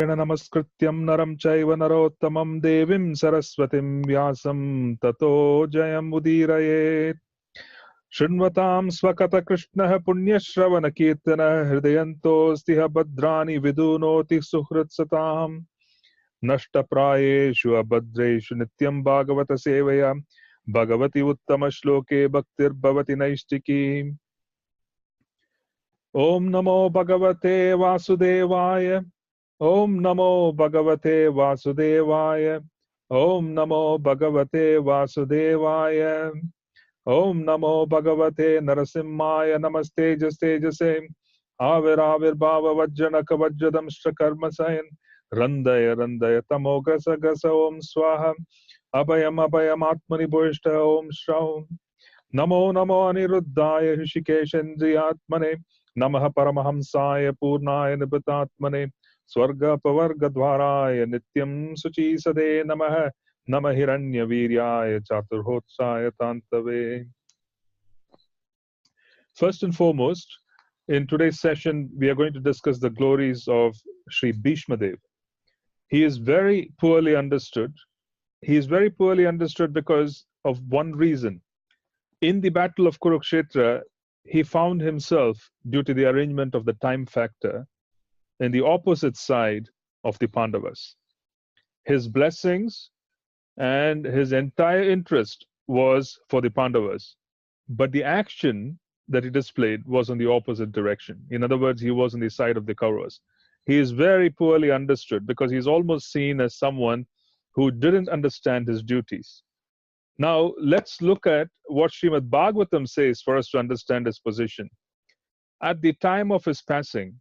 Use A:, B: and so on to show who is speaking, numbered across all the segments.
A: namaskrityam naram chaiva narottamam devim saraswatim vyasam tato jayam udirayet. Shrinvatam swakata krishnah punyashravana kirtana hridayantostiha badrani vidunoti suhrit satam. Nashtaprayeshu abhadreshu nityam bhagavata sevaya bhagavati uttama shloke bhaktir bhavati naistiki. Om namo bhagavate vasudevaya. Om namo bhagavate vasudevaya. Om namo bhagavate vasudevaya. Om namo bhagavate narasimhaya namaste jaste jase. Avir bhava vajjanaka vajjadam karma sayan. Randaya randaya tamo grasa grasa om swaha. Abhayam abhayam atmani bhuishta om shraum. Namo namo aniruddhaya hishikeshendriyatmane. Namaha paramahamsaya purnaya nipatatmane. Swarga pavarga dvaraya nityam suchi sade namaha. Namahiranya viryaya chaturhotsaya tantave. First and foremost, in today's session, we are going to discuss the glories of Sri Bhishma Dev. He is very poorly understood. He is very poorly understood because of one reason. In the battle of Kurukshetra, he found himself, due to the arrangement of the time factor, in the opposite side of the Pandavas. His blessings and his entire interest was for the Pandavas, but the action that he displayed was on the opposite direction. In other words, he was on the side of the Kauravas. He is very poorly understood because he's almost seen as someone who didn't understand his duties. Now, let's look at what Srimad Bhagavatam says for us to understand his position. At the time of his passing,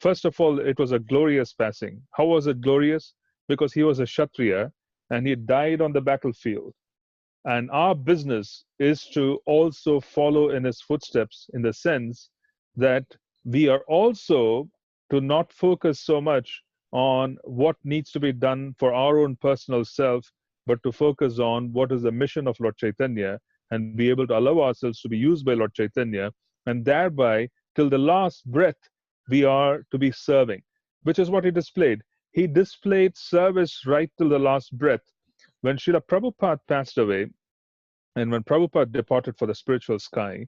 A: first of all, it was a glorious passing. How was it glorious? Because he was a Kshatriya and he died on the battlefield. And our business is to also follow in his footsteps, in the sense that we are also to not focus so much on what needs to be done for our own personal self, but to focus on what is the mission of Lord Chaitanya and be able to allow ourselves to be used by Lord Chaitanya, and thereby, till the last breath, we are to be serving, which is what he displayed. He displayed service right till the last breath. When Srila Prabhupada passed away, and when Prabhupada departed for the spiritual sky,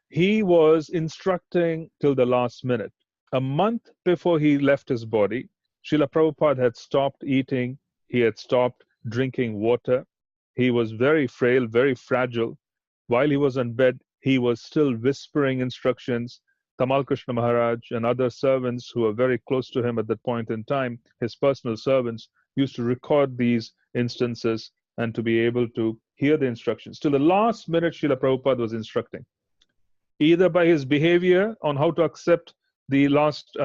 A: he was instructing till the last minute. A month before he left his body, Srila Prabhupada had stopped eating, he had stopped drinking water. He was very frail, very fragile. While he was on bed, he was still whispering instructions. Tamal Krishna Maharaj and other servants who were very close to him at that point in time, his personal servants, used to record these instances and to be able to hear the instructions. Till the last minute, Srila Prabhupada was instructing, either by his behavior on how to accept the last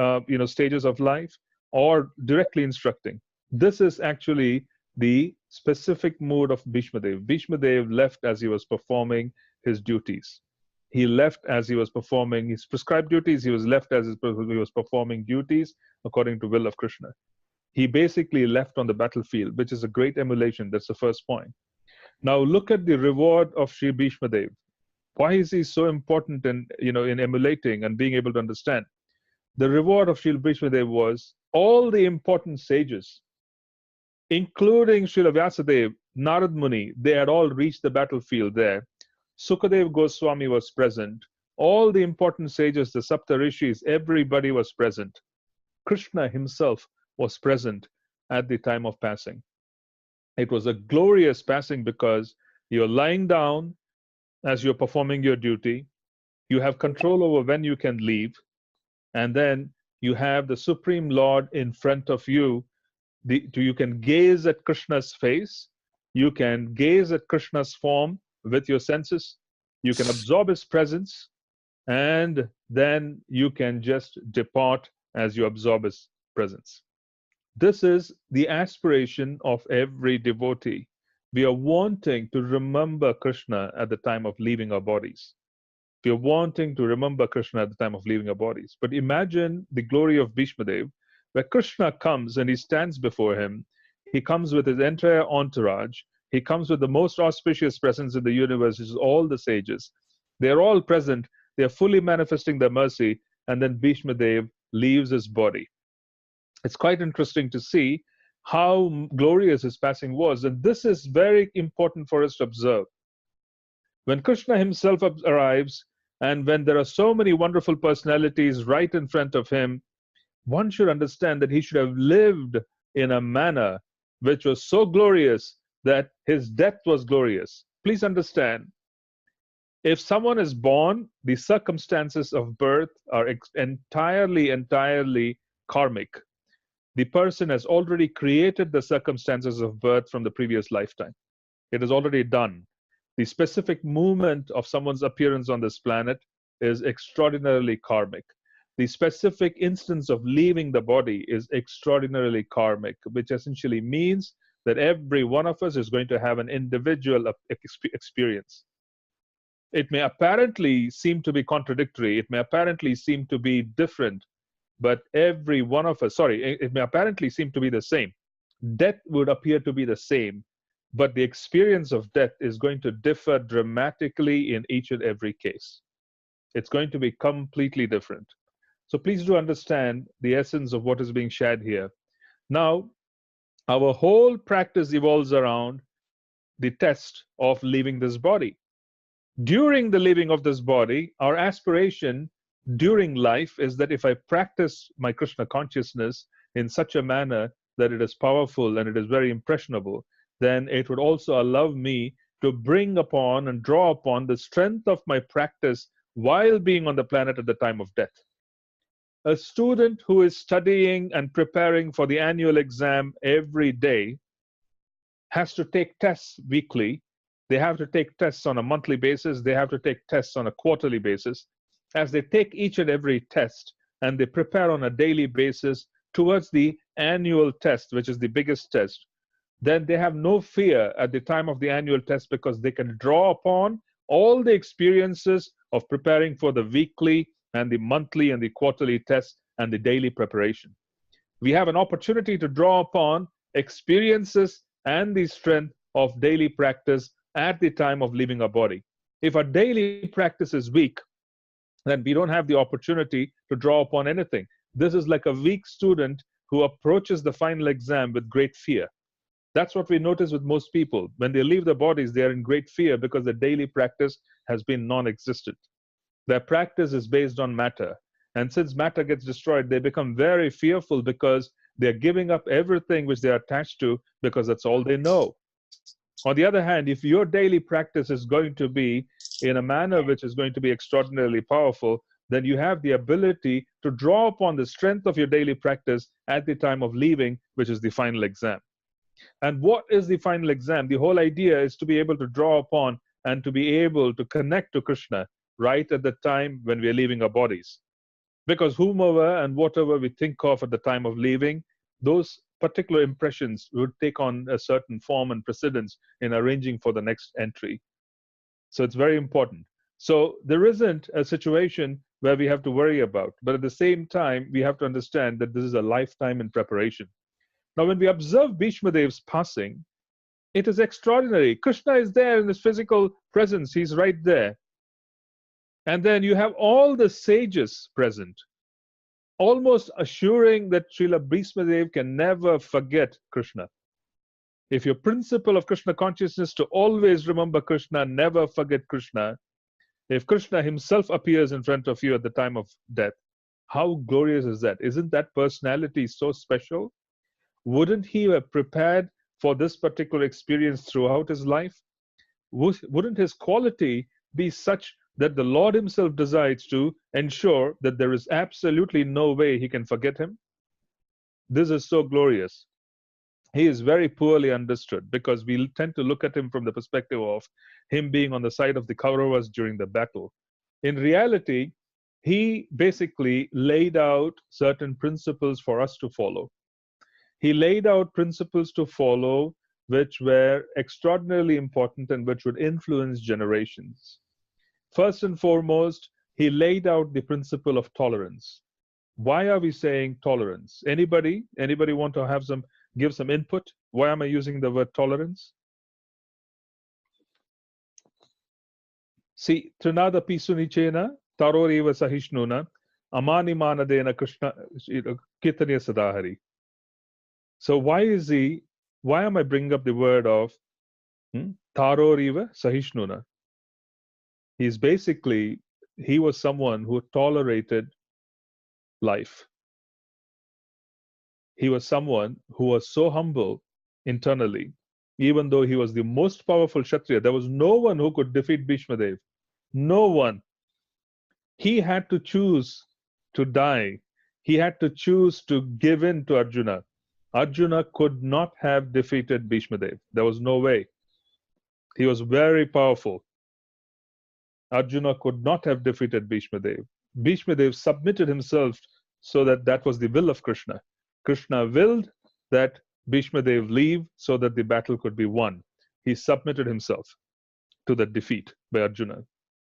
A: stages of life, or directly instructing. This is actually the specific mood of Bhishma Dev. Bhishma Dev left as he was performing his duties. He left as he was performing his prescribed duties. He was left as he was performing duties according to will of Krishna. He basically left on the battlefield, which is a great emulation. That's the first point. Now look at the reward of Sri Bhishma Dev. Why is he so important in emulating and being able to understand? The reward of Sri Bhishma Dev was all the important sages, including Srila Vyasadeva, Narad Muni, they had all reached the battlefield there. Sukadev Goswami was present. All the important sages, the Sapta Rishis, everybody was present. Krishna himself was present at the time of passing. It was a glorious passing because you're lying down as you're performing your duty. You have control over when you can leave. And then you have the Supreme Lord in front of you. You can gaze at Krishna's face. You can gaze at Krishna's form with your senses. You can absorb his presence. And then you can just depart as you absorb his presence. This is the aspiration of every devotee. We are wanting to remember Krishna at the time of leaving our bodies. We are wanting to remember Krishna at the time of leaving our bodies. But imagine the glory of Bhishma Dev, where Krishna comes and he stands before him. He comes with his entire entourage. He comes with the most auspicious presence in the universe, which is all the sages. They are all present. They are fully manifesting their mercy. And then Bhishma Dev leaves his body. It's quite interesting to see how glorious his passing was. And this is very important for us to observe. When Krishna himself arrives, and when there are so many wonderful personalities right in front of him, one should understand that he should have lived in a manner which was so glorious that his death was glorious. Please understand, if someone is born, the circumstances of birth are entirely karmic. The person has already created the circumstances of birth from the previous lifetime. It is already done. The specific moment of someone's appearance on this planet is extraordinarily karmic. The specific instance of leaving the body is extraordinarily karmic, which essentially means that every one of us is going to have an individual experience. It may apparently seem to be contradictory, it may apparently seem to be different, but every one of us, it may apparently seem to be the same. Death would appear to be the same, but the experience of death is going to differ dramatically in each and every case. It's going to be completely different. So please do understand the essence of what is being shared here. Now, our whole practice evolves around the test of leaving this body. During the leaving of this body, our aspiration during life is that if I practice my Krishna consciousness in such a manner that it is powerful and it is very impressionable, then it would also allow me to bring upon and draw upon the strength of my practice while being on the planet at the time of death. A student who is studying and preparing for the annual exam every day has to take tests weekly. They have to take tests on a monthly basis. They have to take tests on a quarterly basis. As they take each and every test and they prepare on a daily basis towards the annual test, which is the biggest test, then they have no fear at the time of the annual test because they can draw upon all the experiences of preparing for the weekly and the monthly and the quarterly tests and the daily preparation. We have an opportunity to draw upon experiences and the strength of daily practice at the time of leaving our body. If our daily practice is weak, then we don't have the opportunity to draw upon anything. This is like a weak student who approaches the final exam with great fear. That's what we notice with most people. When they leave their bodies, they are in great fear because their daily practice has been non-existent. Their practice is based on matter. And since matter gets destroyed, they become very fearful because they're giving up everything which they're attached to because that's all they know. On the other hand, if your daily practice is going to be in a manner which is going to be extraordinarily powerful, then you have the ability to draw upon the strength of your daily practice at the time of leaving, which is the final exam. And what is the final exam? The whole idea is to be able to draw upon and to be able to connect to Krishna right at the time when we are leaving our bodies. Because whomever and whatever we think of at the time of leaving, those particular impressions would take on a certain form and precedence in arranging for the next entry. So it's very important. So there isn't a situation where we have to worry about, but at the same time, we have to understand that this is a lifetime in preparation. Now, when we observe Bhishma Dev's passing, it is extraordinary. Krishna is there in his physical presence. He's right there. And then you have all the sages present, almost assuring that Srila Bhisma Dev can never forget Krishna. If your principle of Krishna consciousness to always remember Krishna, never forget Krishna, if Krishna himself appears in front of you at the time of death, how glorious is that? Isn't that personality so special? Wouldn't he have prepared for this particular experience throughout his life? Wouldn't his quality be such that the Lord himself decides to ensure that there is absolutely no way he can forget him? This is so glorious. He is very poorly understood because we tend to look at him from the perspective of him being on the side of the Kauravas during the battle. In reality, he basically laid out certain principles for us to follow. He laid out principles to follow which were extraordinarily important and which would influence generations. First and foremost, he laid out the principle of tolerance. Why are we saying tolerance? Anybody want to give some input? Why am I using the word tolerance? See, Trinada Pisunichena, Taroriva Sahishnuna, Amani Manadena Krishna Kitanya Sadahari. So why am I bringing up the word of Taroriva Sahishnuna? He was someone who tolerated life. He was someone who was so humble internally, even though he was the most powerful Kshatriya. There was no one who could defeat Bhishma Dev. No one. He had to choose to die. He had to choose to give in to Arjuna. Arjuna could not have defeated Bhishma Dev. There was no way. He was very powerful. Arjuna could not have defeated Bhishma Dev. Bhishma Dev submitted himself so that was the will of Krishna. Krishna willed that Bhishma Dev leave so that the battle could be won. He submitted himself to that defeat by Arjuna.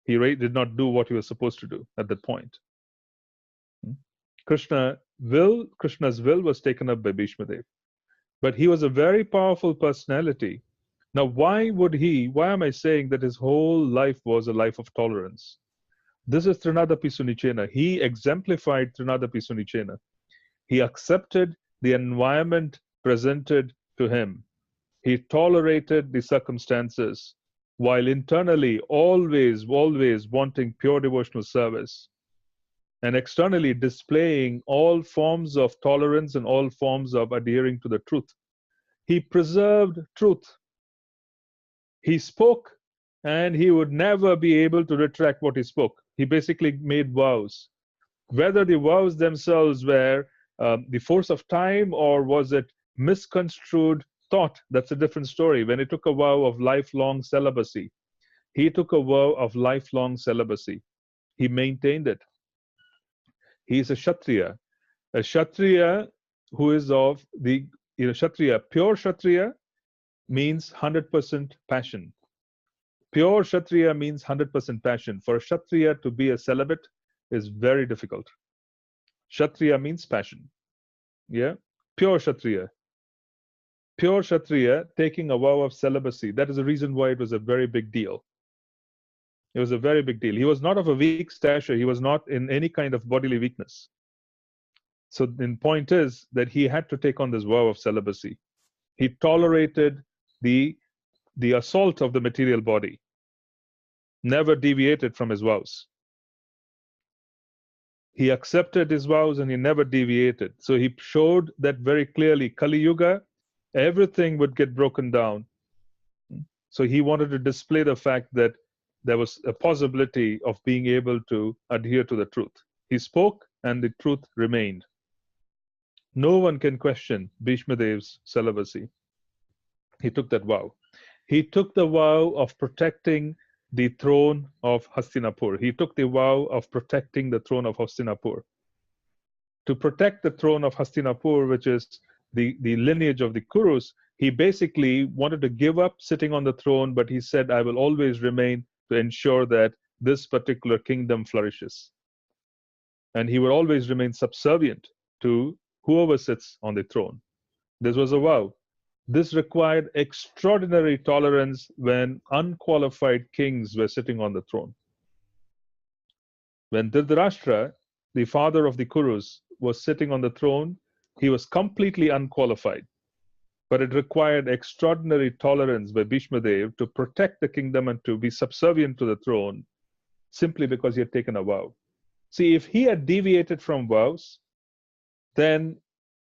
A: He did not do what he was supposed to do at that point. Krishna's will was taken up by Bhishma Dev. But he was a very powerful personality. Now, why am I saying that his whole life was a life of tolerance? This is Trinadapi Sunichena. He exemplified Trinadapi Sunichena. He accepted the environment presented to him. He tolerated the circumstances while internally always wanting pure devotional service and externally displaying all forms of tolerance and all forms of adhering to the truth. He preserved truth. He spoke and he would never be able to retract what he spoke. He basically made vows. Whether the vows themselves were the force of time or was it misconstrued thought, that's a different story. When he took a vow of lifelong celibacy, he took a vow of lifelong celibacy. He maintained it. He is a Kshatriya. A Kshatriya who is of the Kshatriya. Pure Kshatriya means 100% passion. Pure Kshatriya means 100% passion. For a Kshatriya to be a celibate is very difficult. Kshatriya means passion. Yeah? Pure Kshatriya. Pure Kshatriya taking a vow of celibacy. That is the reason why it was a very big deal. It was a very big deal. He was not of a weak stature. He was not in any kind of bodily weakness. So the point is that he had to take on this vow of celibacy. He tolerated the assault of the material body, never deviated from his vows. He accepted his vows and he never deviated. So he showed that very clearly. Kali Yuga, everything would get broken down. So he wanted to display the fact that there was a possibility of being able to adhere to the truth. He spoke and the truth remained. No one can question Bhishma Dev's celibacy. He took that vow. He took the vow of protecting the throne of Hastinapur. He took the vow of protecting the throne of Hastinapur. To protect the throne of Hastinapur, which is the lineage of the Kurus, he basically wanted to give up sitting on the throne, but he said, I will always remain to ensure that this particular kingdom flourishes. And he will always remain subservient to whoever sits on the throne. This was a vow. This required extraordinary tolerance when unqualified kings were sitting on the throne. When Dhritarashtra, the father of the Kurus, was sitting on the throne, he was completely unqualified. But it required extraordinary tolerance by Bhishma Dev to protect the kingdom and to be subservient to the throne simply because he had taken a vow. See, if he had deviated from vows, then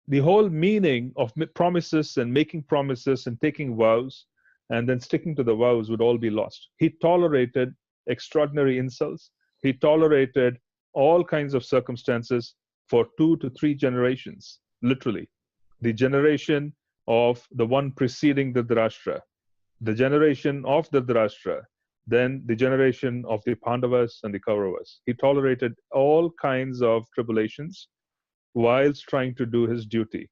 A: the whole meaning of promises and making promises and taking vows and then sticking to the vows would all be lost. He tolerated extraordinary insults. He tolerated all kinds of circumstances for 2 to 3 generations, literally. The generation of the one preceding Dhritarashtra, the generation of Dhritarashtra, then the generation of the Pandavas and the Kauravas. He tolerated all kinds of tribulations whilst trying to do his duty.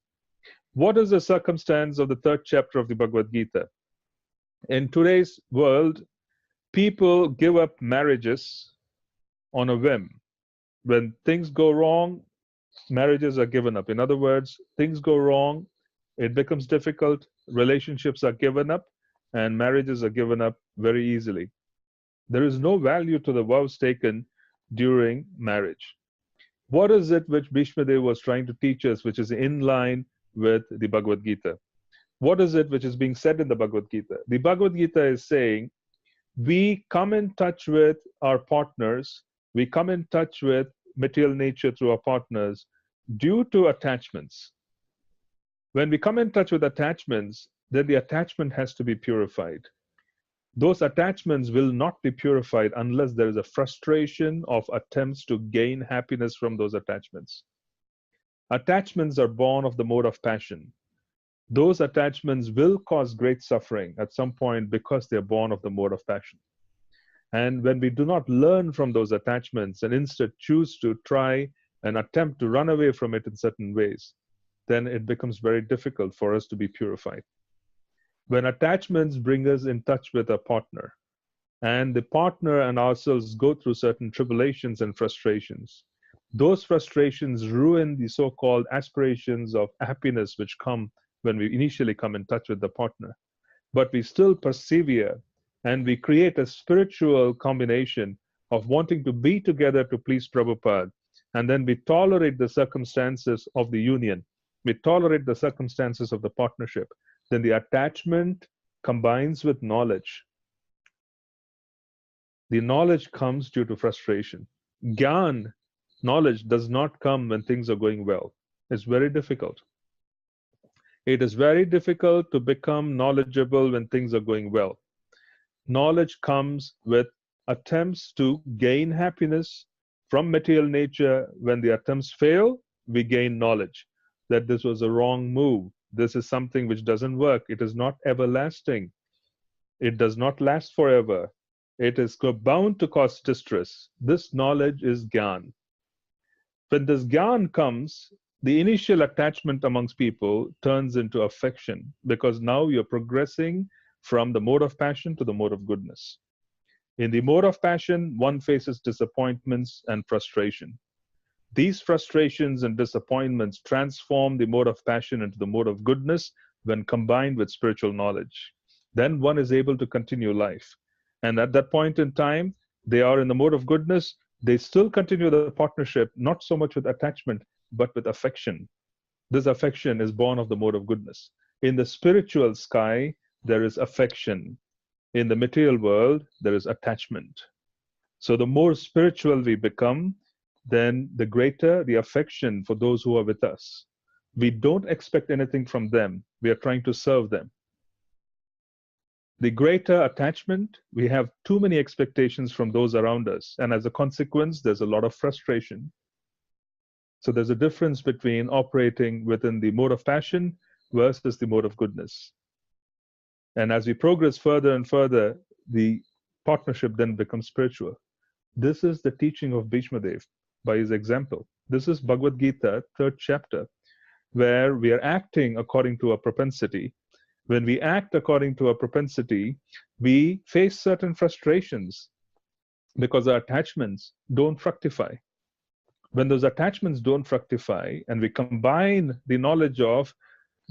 A: What is the circumstance of the 3rd chapter of the Bhagavad Gita? In today's world, people give up marriages on a whim. When things go wrong, marriages are given up. In other words, things go wrong, it becomes difficult, relationships are given up, and marriages are given up very easily. There is no value to the vows taken during marriage. What is it which Bhishma Dev was trying to teach us, which is in line with the Bhagavad Gita. What is it which is being said in the Bhagavad Gita? The Bhagavad Gita is saying we come in touch with our partners, we come in touch with material nature through our partners due to attachments. When we come in touch with attachments, then the attachment has to be purified. Those attachments will not be purified unless there is a frustration of attempts to gain happiness from those attachments. Attachments are born of the mode of passion. Those attachments will cause great suffering at some point because they're born of the mode of passion. And when we do not learn from those attachments and instead choose to try and attempt to run away from it in certain ways, then it becomes very difficult for us to be purified. When attachments bring us in touch with a partner, and the partner and ourselves go through certain tribulations and frustrations, those frustrations ruin the so-called aspirations of happiness which come when we initially come in touch with the partner. But we still persevere, and we create a spiritual combination of wanting to be together to please Prabhupada, and then we tolerate the circumstances of the union, we tolerate the circumstances of the partnership. Then the attachment combines with knowledge. The knowledge comes due to frustration. Gyan, knowledge, does not come when things are going well. It's very difficult. It is very difficult to become knowledgeable when things are going well. Knowledge comes with attempts to gain happiness from material nature. When the attempts fail, we gain knowledge that this was a wrong move. This is something which doesn't work. It is not everlasting. It does not last forever. It is bound to cause distress. This knowledge is Gyan. When this Gyan comes, the initial attachment amongst people turns into affection, because now you're progressing from the mode of passion to the mode of goodness. In the mode of passion, one faces disappointments and frustration. These frustrations and disappointments transform the mode of passion into the mode of goodness when combined with spiritual knowledge. Then one is able to continue life. And at that point in time, they are in the mode of goodness. They still continue the partnership, not so much with attachment, but with affection. This affection is born of the mode of goodness. In the spiritual sky, there is affection. In the material world, there is attachment. So the more spiritual we become, then the greater the affection for those who are with us. We don't expect anything from them. We are trying to serve them. The greater attachment, we have too many expectations from those around us. And as a consequence, there's a lot of frustration. So there's a difference between operating within the mode of passion versus the mode of goodness. And as we progress further and further, the partnership then becomes spiritual. This is the teaching of Bhisma Dev by his example. This is Bhagavad Gita, 3rd chapter, where we are acting according to a propensity. When we act according to a propensity, we face certain frustrations because our attachments don't fructify. When those attachments don't fructify, and we combine the knowledge of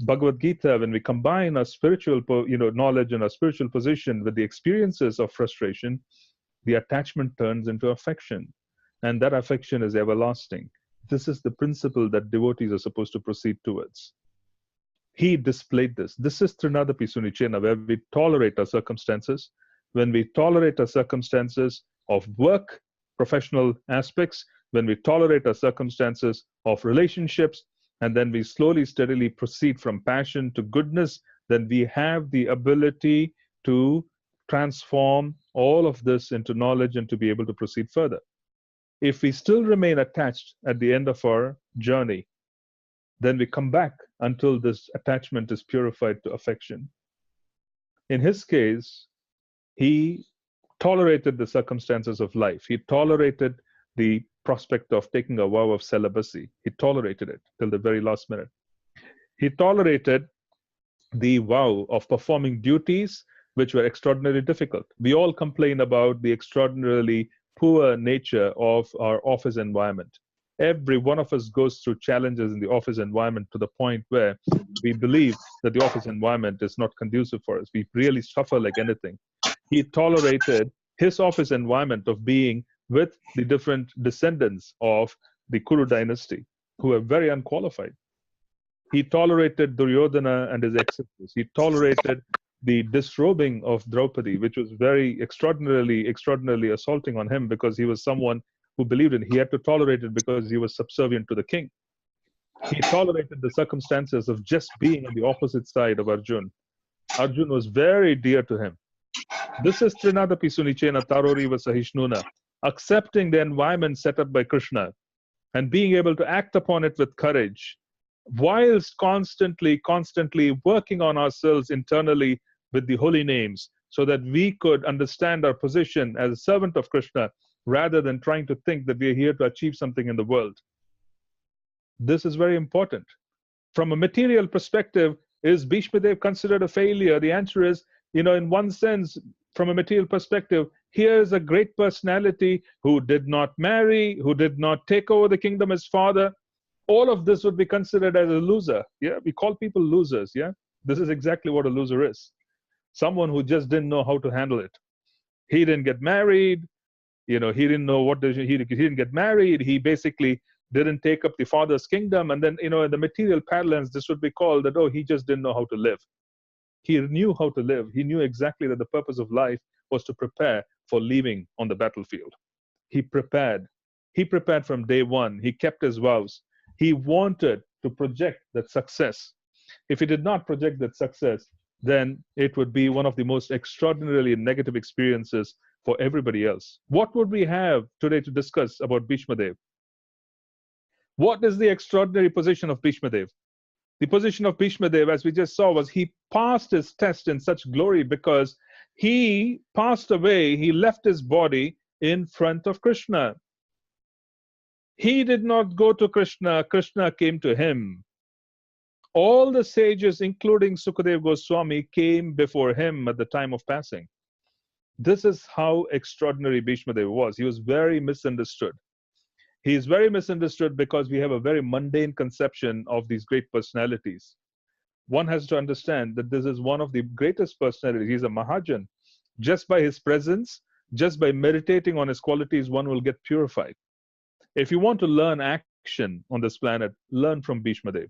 A: Bhagavad Gita, when we combine our spiritual knowledge and our spiritual position with the experiences of frustration, the attachment turns into affection. And that affection is everlasting. This is the principle that devotees are supposed to proceed towards. He displayed this. This is Trinadapi Sunichena, where we tolerate our circumstances. When we tolerate our circumstances of work, professional aspects, when we tolerate our circumstances of relationships, and then we slowly, steadily proceed from passion to goodness, then we have the ability to transform all of this into knowledge and to be able to proceed further. If we still remain attached at the end of our journey, then we come back until this attachment is purified to affection. In his case, he tolerated the circumstances of life. He tolerated the prospect of taking a vow of celibacy. He tolerated it till the very last minute. He tolerated the vow of performing duties which were extraordinarily difficult. We all complain about the extraordinarily poor nature of our office environment. Every one of us goes through challenges in the office environment to the point where we believe that the office environment is not conducive for us. We really suffer like anything. He tolerated his office environment of being with the different descendants of the Kuru dynasty who were very unqualified. He tolerated Duryodhana and his excesses. He tolerated the disrobing of Draupadi, which was very extraordinarily assaulting on him because he was someone who believed in it. He had to tolerate it because he was subservient to the king. He tolerated the circumstances of just being on the opposite side of Arjun. Arjun was very dear to him. This is Trinadapi Sunichena Taroriva Sahishnuna, accepting the environment set up by Krishna and being able to act upon it with courage, whilst constantly working on ourselves internally with the holy names so that we could understand our position as a servant of Krishna rather than trying to think that we are here to achieve something in the world. This is very important. From a material perspective, is Bhishma Dev considered a failure? The answer is, in one sense, from a material perspective, here is a great personality who did not marry, who did not take over the kingdom as father. All of this would be considered as a loser. Yeah, we call people losers. Yeah, this is exactly what a loser is. Someone who just didn't know how to handle it. He didn't get married. He didn't know he didn't get married. He basically didn't take up the father's kingdom. And then, in the material parlance, this would be called that, oh, he just didn't know how to live. He knew how to live. He knew exactly that the purpose of life was to prepare for leaving on the battlefield. He prepared. He prepared from day one. He kept his vows. He wanted to project that success. If he did not project that success, then it would be one of the most extraordinarily negative experiences for everybody else. What would we have today to discuss about Bhishma Dev? What is the extraordinary position of Bhishma Dev? The position of Bhishma Dev, as we just saw, was he passed his test in such glory because he passed away, he left his body in front of Krishna. He did not go to Krishna, Krishna came to him. All the sages, including Sukadev Goswami, came before him at the time of passing. This is how extraordinary Bhishma Dev was. He was very misunderstood. He is very misunderstood because we have a very mundane conception of these great personalities. One has to understand that this is one of the greatest personalities. He's a Mahajan. Just by his presence, just by meditating on his qualities, one will get purified. If you want to learn action on this planet, learn from Bhishma Dev.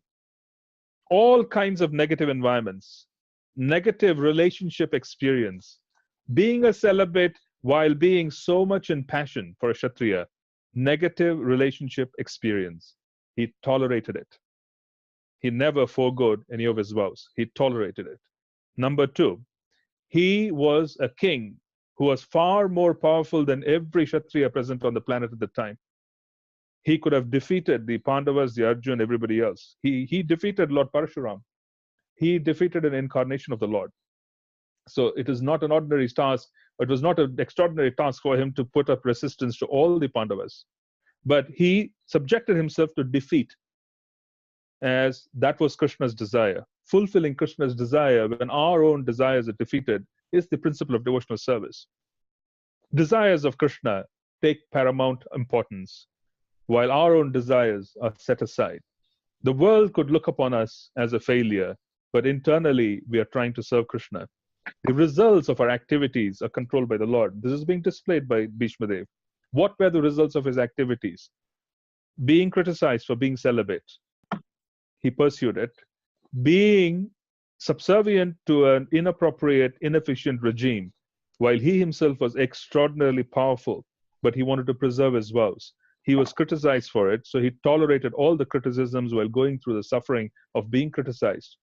A: All kinds of negative environments, negative relationship experience, being a celibate while being so much in passion for a Kshatriya, negative relationship experience. He tolerated it. He never forgoed any of his vows. He tolerated it. Number two, he was a king who was far more powerful than every Kshatriya present on the planet at the time. He could have defeated the Pandavas, the Arjun, everybody else. He defeated Lord Parshuram. He defeated an incarnation of the Lord. So it is not an ordinary task. It was not an extraordinary task for him to put up resistance to all the Pandavas. But he subjected himself to defeat, as that was Krishna's desire. Fulfilling Krishna's desire when our own desires are defeated is the principle of devotional service. Desires of Krishna take paramount importance, while our own desires are set aside. The world could look upon us as a failure, but internally we are trying to serve Krishna. The results of our activities are controlled by the Lord. This is being displayed by Bhishma Dev. What were the results of his activities? Being criticized for being celibate. He pursued it. Being subservient to an inappropriate, inefficient regime, while he himself was extraordinarily powerful, but he wanted to preserve his vows. He was criticized for it, so he tolerated all the criticisms while going through the suffering of being criticized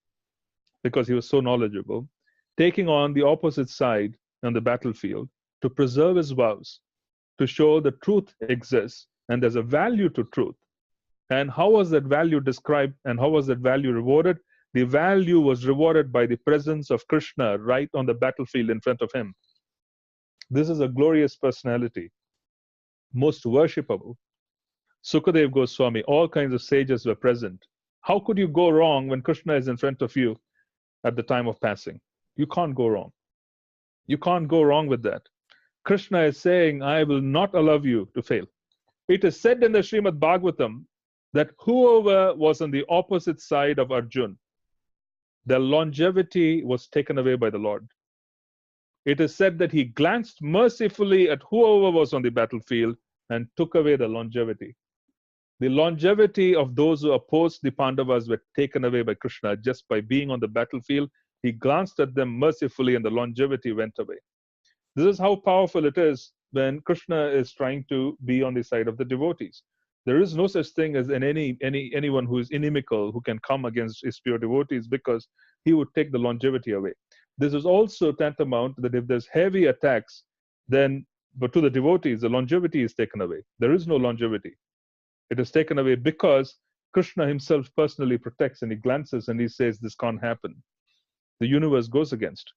A: because he was so knowledgeable, taking on the opposite side on the battlefield to preserve his vows, to show the truth exists and there's a value to truth. And how was that value described and how was that value rewarded? The value was rewarded by the presence of Krishna right on the battlefield in front of him. This is a glorious personality, most worshipable. Sukadev Goswami, all kinds of sages were present. How could you go wrong when Krishna is in front of you at the time of passing? You can't go wrong. You can't go wrong with that. Krishna is saying, I will not allow you to fail. It is said in the Srimad Bhagavatam that whoever was on the opposite side of Arjun, their longevity was taken away by the Lord. It is said that he glanced mercifully at whoever was on the battlefield and took away the longevity. The longevity of those who opposed the Pandavas were taken away by Krishna just by being on the battlefield. He glanced at them mercifully and the longevity went away. This is how powerful it is when Krishna is trying to be on the side of the devotees. There is no such thing as anyone who is inimical who can come against his pure devotees, because he would take the longevity away. This is also tantamount that if there's heavy attacks, then but to the devotees, the longevity is taken away. There is no longevity. It is taken away because Krishna himself personally protects, and he glances and he says, this can't happen. The universe goes against.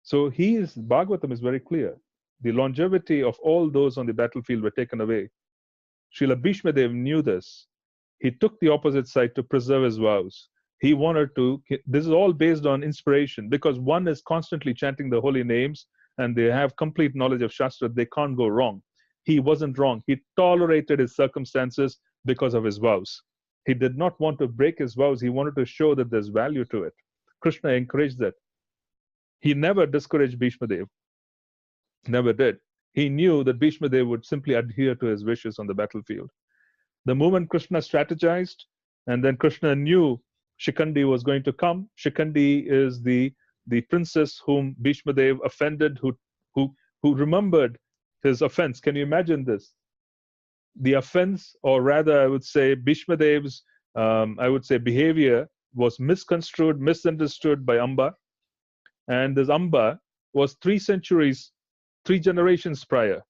A: So Bhagavatam is very clear. The longevity of all those on the battlefield were taken away. Srila Bhishma Dev knew this. He took the opposite side to preserve his vows. He wanted to, this is all based on inspiration, because one is constantly chanting the holy names and they have complete knowledge of Shastra, they can't go wrong. He wasn't wrong. He tolerated his circumstances because of his vows. He did not want to break his vows. He wanted to show that there's value to it. Krishna encouraged that. He never discouraged Bhishma Dev. Never did. He knew that Bhishma Dev would simply adhere to his wishes on the battlefield. The moment Krishna strategized, and then Krishna knew Shikandi was going to come. Shikandi is the princess whom Bhishma Dev offended, who remembered his offense. Can you imagine this? The offense, or rather, I would say Bhishma Dev's, behavior was misconstrued, misunderstood by Amba. And this Amba was 3 generations prior.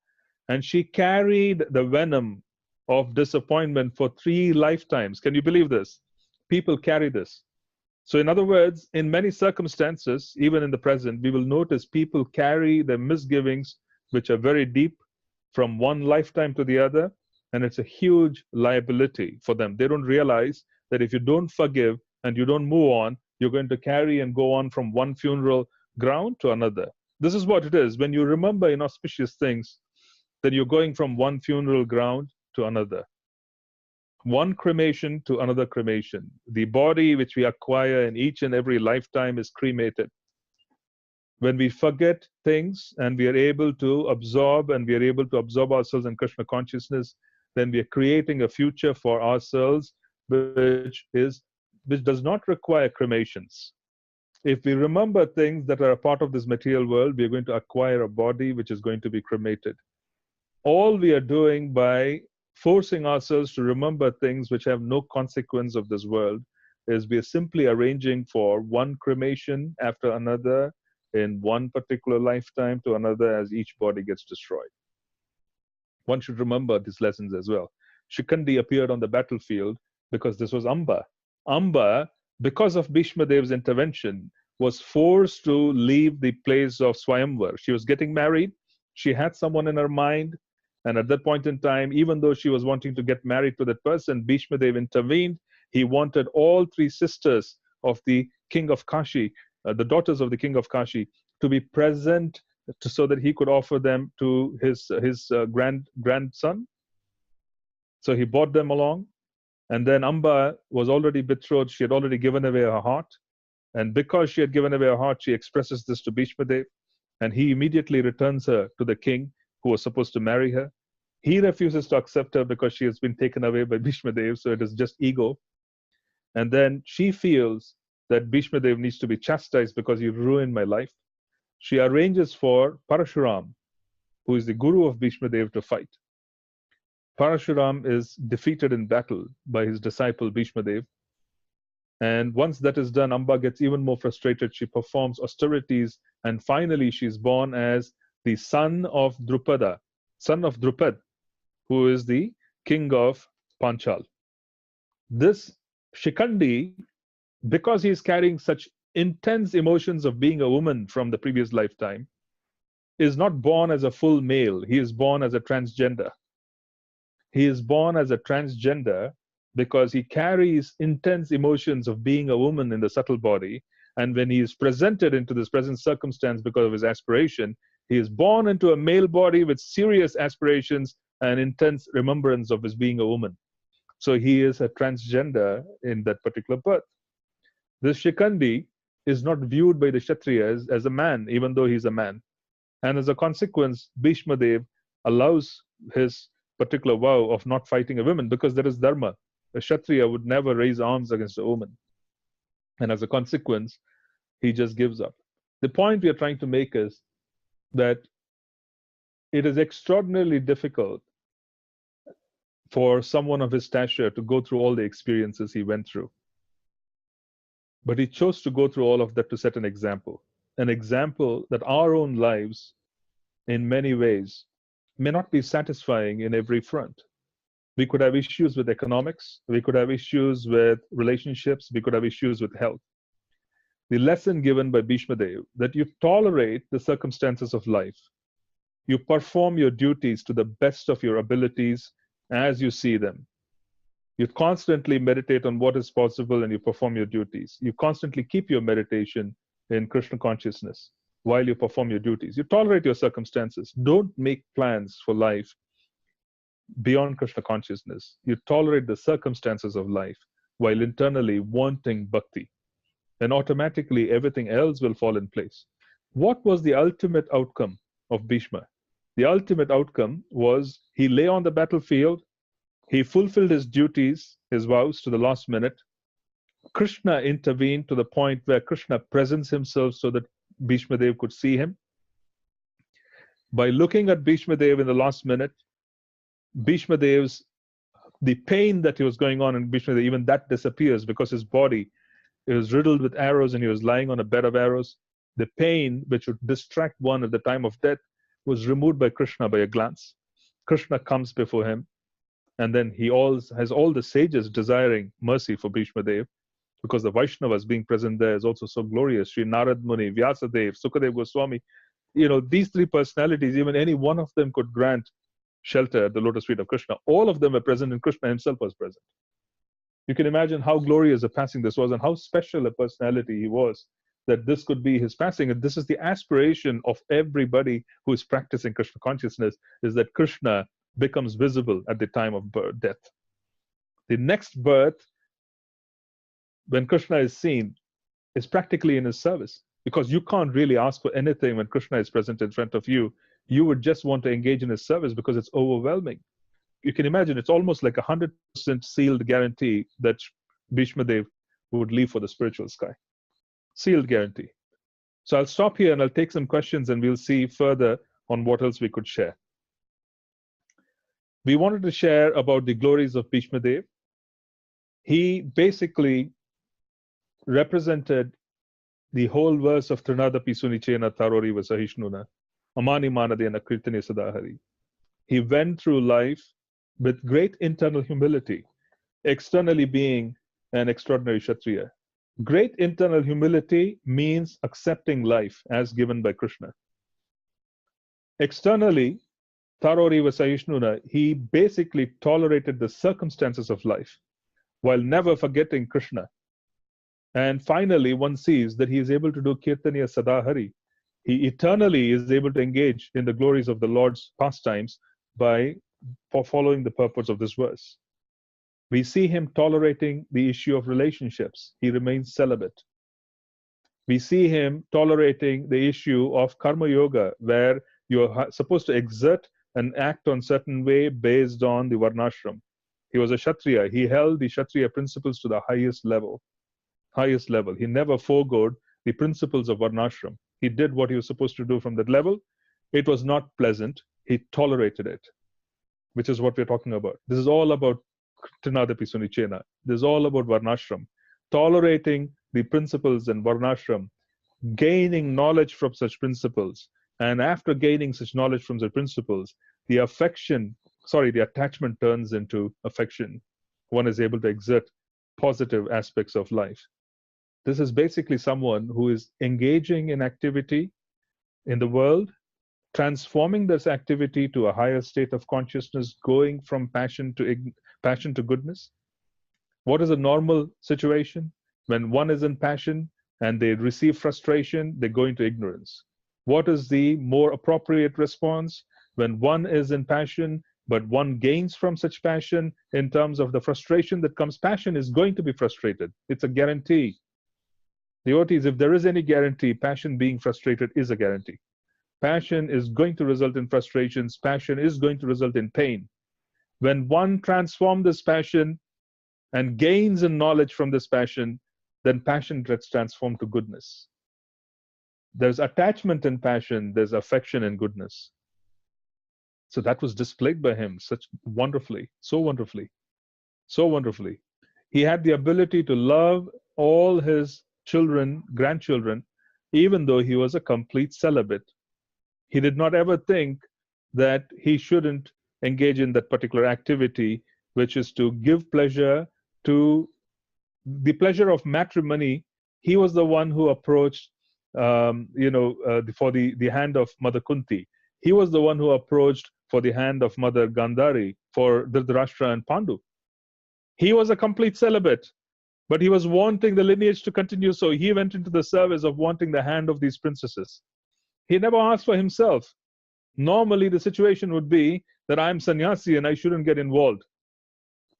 A: And she carried the venom of disappointment for 3 lifetimes. Can you believe this? People carry this. So in other words, in many circumstances, even in the present, we will notice people carry their misgivings, which are very deep, from one lifetime to the other. And it's a huge liability for them. They don't realize that if you don't forgive and you don't move on, you're going to carry and go on from one funeral ground to another. This is what it is. When you remember inauspicious things, then you're going from one funeral ground to another. One cremation to another cremation. The body which we acquire in each and every lifetime is cremated. When we forget things and we are able to absorb, ourselves in Krishna consciousness, then we are creating a future for ourselves which does not require cremations. If we remember things that are a part of this material world, we are going to acquire a body which is going to be cremated. All we are doing by forcing ourselves to remember things which have no consequence of this world is we are simply arranging for one cremation after another in one particular lifetime to another as each body gets destroyed. One should remember these lessons as well. Shikandi appeared on the battlefield because this was Amba. Amba, because of Bhishma Dev's intervention, was forced to leave the place of Swayamvar. She was getting married. She had someone in her mind. And at that point in time, even though she was wanting to get married to that person, Bhishma Dev intervened. He wanted all 3 sisters of the king of Kashi, the daughters of the king of Kashi, to be present so that he could offer them to his grandson. So he brought them along. And then Amba was already betrothed. She had already given away her heart. And because she had given away her heart, she expresses this to Bhishma Dev. And he immediately returns her to the king who was supposed to marry her. He refuses to accept her because she has been taken away by Bhishma Dev. So it is just ego. And then she feels that Bhishma Dev needs to be chastised because he ruined my life. She arranges for Parashuram, who is the guru of Bhishma Dev, to fight. Parashuram is defeated in battle by his disciple Bhishma Dev. And once that is done, Amba gets even more frustrated. She performs austerities, and finally she's born as the son of Drupada, son of Drupad, who is the king of Panchal. This Shikandi, because he is carrying such intense emotions of being a woman from the previous lifetime, is not born as a full male. He is born as a transgender. He is born as a transgender because he carries intense emotions of being a woman in the subtle body. And when he is presented into this present circumstance because of his aspiration, he is born into a male body with serious aspirations and intense remembrance of his being a woman. So he is a transgender in that particular birth. This Shikandi is not viewed by the Kshatriyas as a man, even though he's a man. And as a consequence, Bhishma Dev allows his particular vow of not fighting a woman because there is dharma. A Kshatriya would never raise arms against a woman. And as a consequence, he just gives up. The point we are trying to make is that it is extraordinarily difficult for someone of his stature to go through all the experiences he went through. But he chose to go through all of that to set an example that our own lives, in many ways, may not be satisfying in every front. We could have issues with economics, we could have issues with relationships, we could have issues with health. The lesson given by Bhishma Dev, that you tolerate the circumstances of life, you perform your duties to the best of your abilities as you see them. You constantly meditate on what is possible and you perform your duties. You constantly keep your meditation in Krishna consciousness while you perform your duties. You tolerate your circumstances. Don't make plans for life beyond Krishna consciousness. You tolerate the circumstances of life while internally wanting bhakti. And automatically everything else will fall in place. What was the ultimate outcome of Bhishma? The ultimate outcome was he lay on the battlefield, he fulfilled his duties, his vows to the last minute. Krishna intervened to the point where Krishna presents himself so that Bhishma Dev could see him. By looking at Bhishma Dev in the last minute, Bhishma Dev's, the pain that he was going on in Bhishma Dev, even that disappears because his body is riddled with arrows and he was lying on a bed of arrows. The pain which would distract one at the time of death was removed by Krishna by a glance. Krishna comes before him, and then he has all the sages desiring mercy for Bhishma Dev, because the Vaishnavas being present there is also so glorious. Sri Narad Muni, Vyasadev, Sukadev Goswami, these three personalities, even any one of them could grant shelter at the lotus feet of Krishna. All of them were present and Krishna himself was present. You can imagine how glorious a passing this was and how special a personality he was, that this could be his passing. And this is the aspiration of everybody who is practicing Krishna consciousness, is that Krishna becomes visible at the time of death. The next birth, when Krishna is seen, is practically in his service, because you can't really ask for anything when Krishna is present in front of you. You would just want to engage in his service because it's overwhelming. You can imagine it's almost like 100% sealed guarantee that Bhishma Dev would leave for the spiritual sky. Sealed guarantee. So I'll stop here and I'll take some questions and we'll see further on what else we could share. We wanted to share about the glories of Bhishma Dev. He basically represented the whole verse of Trinadapi Sunichena Tarori Vasahishnuna, Amani Manadena Kirtane Sadahari. He went through life with great internal humility, externally being an extraordinary Kshatriya. Great internal humility means accepting life as given by Krishna. Externally, Tarori Vasahishnuna, he basically tolerated the circumstances of life while never forgetting Krishna. And finally, one sees that he is able to do Kirtaniya Sadahari. He eternally is able to engage in the glories of the Lord's pastimes by following the purpose of this verse. We see him tolerating the issue of relationships. He remains celibate. We see him tolerating the issue of karma yoga, where you're supposed to exert and act on certain way based on the varnashram. He was a Kshatriya. He held the Kshatriya principles to the highest level. He never forgoed the principles of varnashram. He did what he was supposed to do from that level. It was not pleasant. He tolerated it, which is what we're talking about. This is all about Trinadapi Sunichena. This is all about varnashram. Tolerating the principles in varnashram, gaining knowledge from such principles, and after gaining such knowledge from such principles, the attachment turns into affection. One is able to exert positive aspects of life. This is basically someone who is engaging in activity in the world, transforming this activity to a higher state of consciousness, going from passion to goodness. What is a normal situation? When one is in passion and they receive frustration, they go into ignorance. What is the more appropriate response? When one is in passion, but one gains from such passion in terms of the frustration that comes, passion is going to be frustrated. It's a guarantee. Devotees, if there is any guarantee, passion being frustrated is a guarantee. Passion is going to result in frustrations. Passion is going to result in pain. When one transforms this passion and gains in knowledge from this passion, then passion gets transformed to goodness. There's attachment in passion, there's affection in goodness. So that was displayed by him such wonderfully, so wonderfully, so wonderfully. He had the ability to love all his children, grandchildren, even though he was a complete celibate. He did not ever think that he shouldn't engage in that particular activity, which is to give pleasure to the pleasure of matrimony. He was the one who approached, for the hand of Mother Kunti. He was the one who approached for the hand of Mother Gandhari, for Dhritarashtra and Pandu. He was a complete celibate, but he was wanting the lineage to continue, so he went into the service of wanting the hand of these princesses. He never asked for himself. Normally, the situation would be that I'm sannyasi and I shouldn't get involved.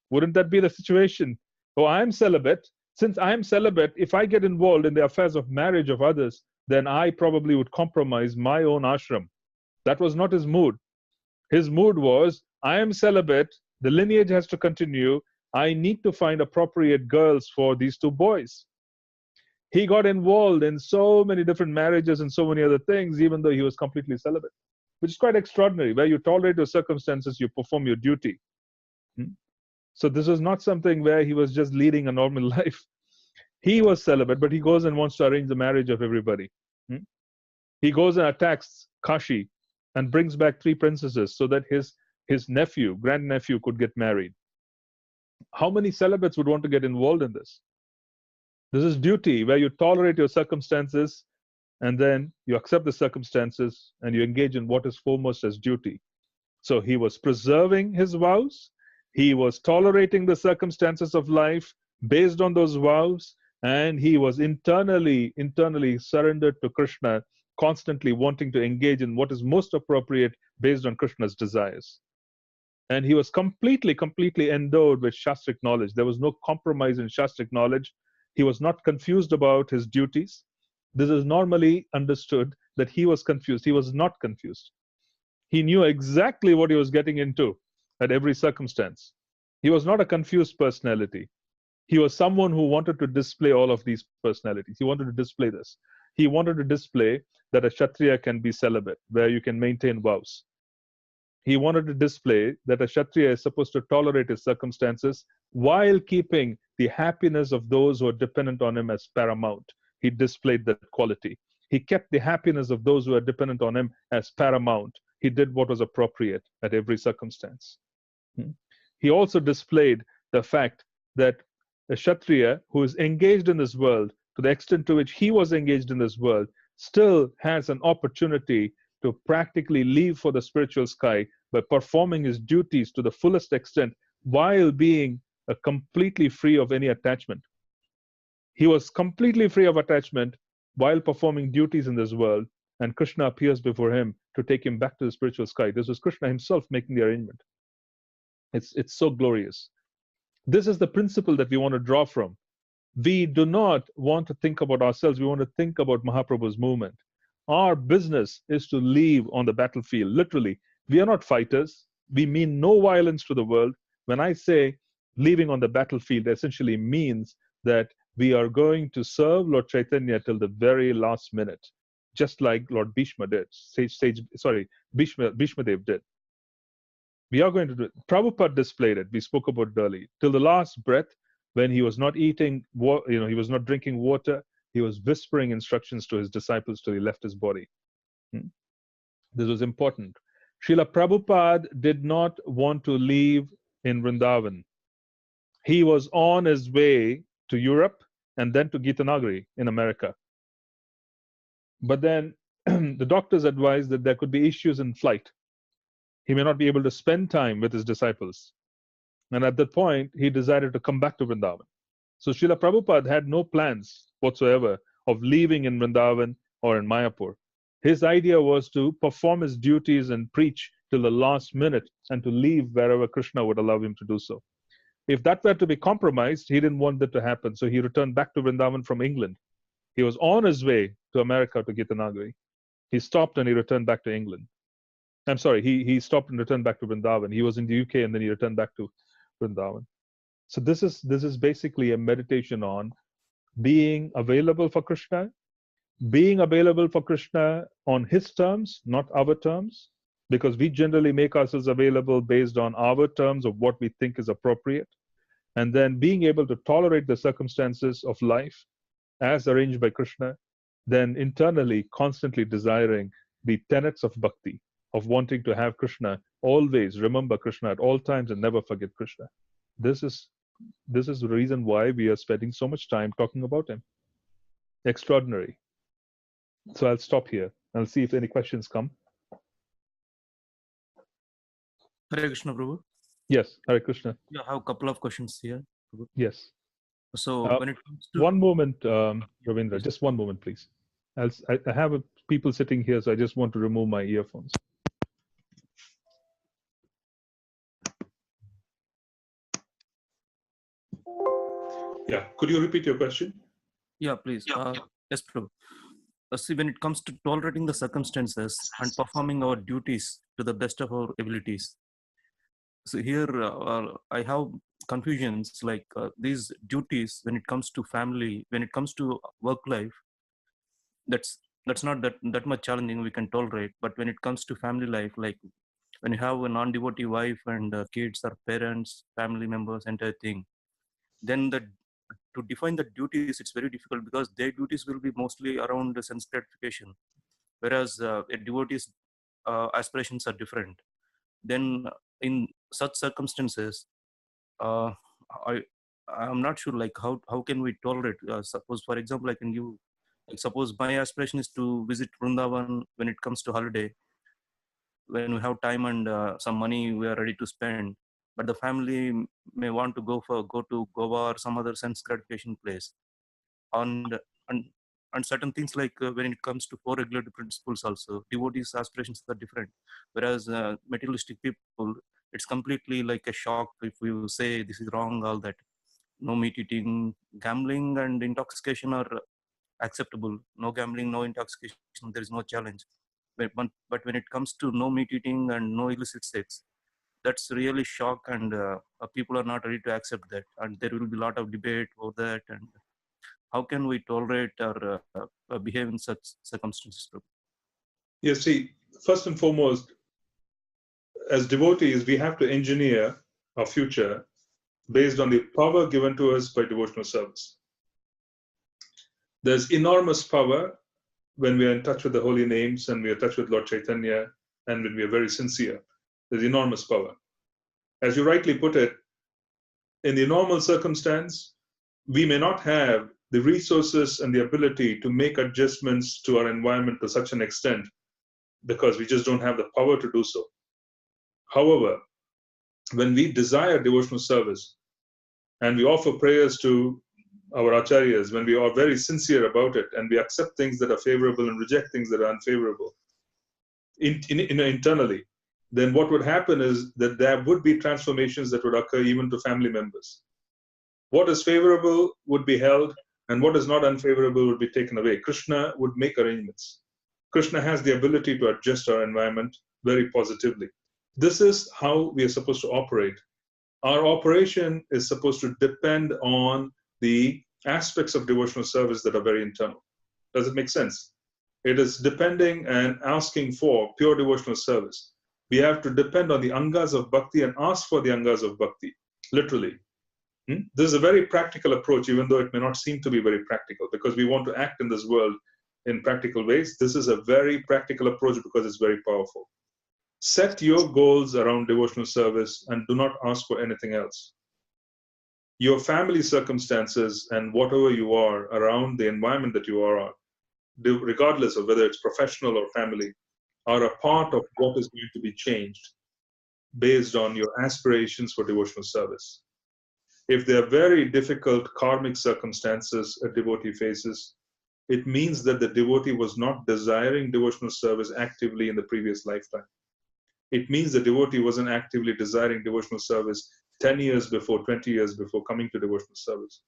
A: Wouldn't that be the situation? Oh, I'm celibate. Since I'm celibate, if I get involved in the affairs of marriage of others, then I probably would compromise my own ashram. That was not his mood. His mood was, I am celibate, the lineage has to continue, I need to find appropriate girls for these two boys. He got involved in so many different marriages and so many other things, even though he was completely celibate, which is quite extraordinary. Where you tolerate your circumstances, you perform your duty. So this is not something where he was just leading a normal life. He was celibate, but he goes and wants to arrange the marriage of everybody. He goes and attacks Kashi and brings back 3 princesses so that his nephew, grandnephew, could get married. How many celibates would want to get involved in this? This is duty, where you tolerate your circumstances and then you accept the circumstances and you engage in what is foremost as duty. So he was preserving his vows, he was tolerating the circumstances of life based on those vows, and he was internally surrendered to Krishna, constantly wanting to engage in what is most appropriate based on Krishna's desires. And he was completely endowed with Shastric knowledge. There was no compromise in Shastric knowledge. He was not confused about his duties. This is normally understood that he was confused. He was not confused. He knew exactly what he was getting into at every circumstance. He was not a confused personality. He was someone who wanted to display all of these personalities. He wanted to display this. He wanted to display that a Kshatriya can be celibate, where you can maintain vows. He wanted to display that a Kshatriya is supposed to tolerate his circumstances while keeping the happiness of those who are dependent on him as paramount. He displayed that quality. He kept the happiness of those who are dependent on him as paramount. He did what was appropriate at every circumstance. He also displayed the fact that a Kshatriya who is engaged in this world, to the extent to which he was engaged in this world, still has an opportunity to practically live for the spiritual sky by performing his duties to the fullest extent while being completely free of any attachment. He was completely free of attachment while performing duties in this world, and Krishna appears before him to take him back to the spiritual sky. This was Krishna himself making the arrangement. It's so glorious. This is the principle that we want to draw from. We do not want to think about ourselves. We want to think about Mahaprabhu's movement. Our business is to leave on the battlefield. Literally, we are not fighters. We mean no violence to the world. When I say leaving on the battlefield, essentially means that we are going to serve Lord Chaitanya till the very last minute, just like Lord Bhishma did. Bhishma Dev did. We are going to do it. Prabhupada displayed it. We spoke about it earlier. Till the last breath, when he was not eating, he was not drinking water, he was whispering instructions to his disciples till he left his body. This was important. Srila Prabhupada did not want to leave in Vrindavan. He was on his way to Europe and then to Gitanagari in America. But then the doctors advised that there could be issues in flight. He may not be able to spend time with his disciples. And at that point, he decided to come back to Vrindavan. So Srila Prabhupada had no plans whatsoever of leaving in Vrindavan or in Mayapur. His idea was to perform his duties and preach till the last minute and to leave wherever Krishna would allow him to do so. If that were to be compromised, he didn't want that to happen. So he returned back to Vrindavan from England. He was on his way to America, to Gitanagari. He stopped and he returned back to England. I'm sorry, he stopped and returned back to Vrindavan. He was in the UK and then he returned back to Vrindavan. So this is basically a meditation on being available for Krishna, being available for Krishna on his terms, not our terms, because we generally make ourselves available based on our terms of what we think is appropriate, and then being able to tolerate the circumstances of life as arranged by Krishna, then internally constantly desiring the tenets of bhakti, of wanting to have Krishna, always remember Krishna at all times and never forget Krishna. This is the reason why we are spending so much time talking about him. Extraordinary. So I'll stop here. I'll see if any questions come.
B: Hare Krishna, Prabhu.
A: Yes, Hare Krishna.
B: Yeah, I have a couple of questions here, Prabhu.
A: Yes.
B: So when it comes to
A: one moment, Ravindra, just one moment, please. I have people sitting here, so I just want to remove my earphones. Yeah, could you repeat your question?
B: Yeah, please. Yes, Prabhu. See, when it comes to tolerating the circumstances and performing our duties to the best of our abilities. So here I have confusions like these duties when it comes to family, when it comes to work life, that's not that much challenging, we can tolerate. But when it comes to family life, like when you have a non-devotee wife and kids or parents, family members, entire thing, then to define the duties, it's very difficult because their duties will be mostly around the sense gratification, whereas a devotee's aspirations are different. Then in such circumstances, I'm not sure like how can we tolerate. Suppose, for example, I can give. Like, suppose my aspiration is to visit Vrindavan when it comes to holiday, when we have time and some money we are ready to spend, but the family may want to go to Goa or some other sense gratification place. And certain things like when it comes to four regulative principles also, devotees' aspirations are different. Whereas materialistic people, it's completely like a shock if you say this is wrong, all that. No meat eating, gambling and intoxication are acceptable. No gambling, no intoxication, there is no challenge. But when it comes to no meat eating and no illicit sex, that's really shock, and people are not ready to accept that. And there will be a lot of debate over that. And how can we tolerate or behave in such circumstances?
A: Yes, see, first and foremost, as devotees, we have to engineer our future based on the power given to us by devotional service. There's enormous power when we are in touch with the holy names and we are in touch with Lord Chaitanya, and when we are very sincere. There's enormous power. As you rightly put it, in the normal circumstance, we may not have the resources and the ability to make adjustments to our environment to such an extent because we just don't have the power to do so. However, when we desire devotional service and we offer prayers to our acharyas, when we are very sincere about it and we accept things that are favorable and reject things that are unfavorable internally, then what would happen is that there would be transformations that would occur even to family members. What is favorable would be held, and what is not unfavorable would be taken away. Krishna would make arrangements. Krishna has the ability to adjust our environment very positively. This is how we are supposed to operate. Our operation is supposed to depend on the aspects of devotional service that are very internal. Does it make sense? It is depending and asking for pure devotional service. We have to depend on the angas of bhakti and ask for the angas of bhakti, literally. This is a very practical approach, even though it may not seem to be very practical, because we want to act in this world in practical ways. This is a very practical approach because it's very powerful. Set your goals around devotional service and do not ask for anything else. Your family circumstances and whatever you are around the environment that you are, regardless of whether it's professional or family, are a part of what is going to be changed based on your aspirations for devotional service. If there are very difficult karmic circumstances a devotee faces, it means that the devotee was not desiring devotional service actively in the previous lifetime. It means the devotee wasn't actively desiring devotional service 10 years before, 20 years before coming to devotional service.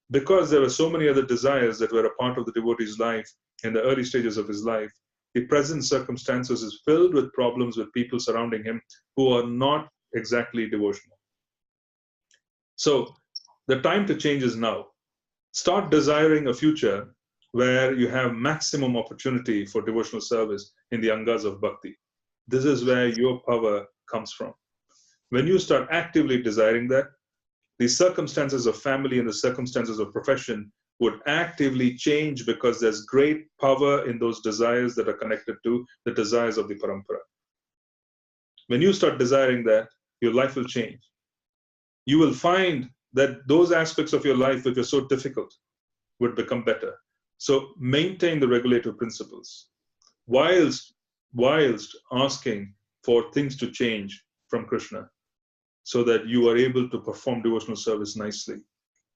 A: Because there were so many other desires that were a part of the devotee's life in the early stages of his life, the present circumstances is filled with problems with people surrounding him who are not exactly devotional. So the time to change is now. Start desiring a future where you have maximum opportunity for devotional service in the angas of bhakti. This is where your power comes from. When you start actively desiring that, the circumstances of family and the circumstances of profession would actively change, because there's great power in those desires that are connected to the desires of the parampara. When you start desiring that, your life will change. You will find that those aspects of your life which are so difficult would become better. So maintain the regulative principles whilst asking for things to change from Krishna, so that you are able to perform devotional service nicely.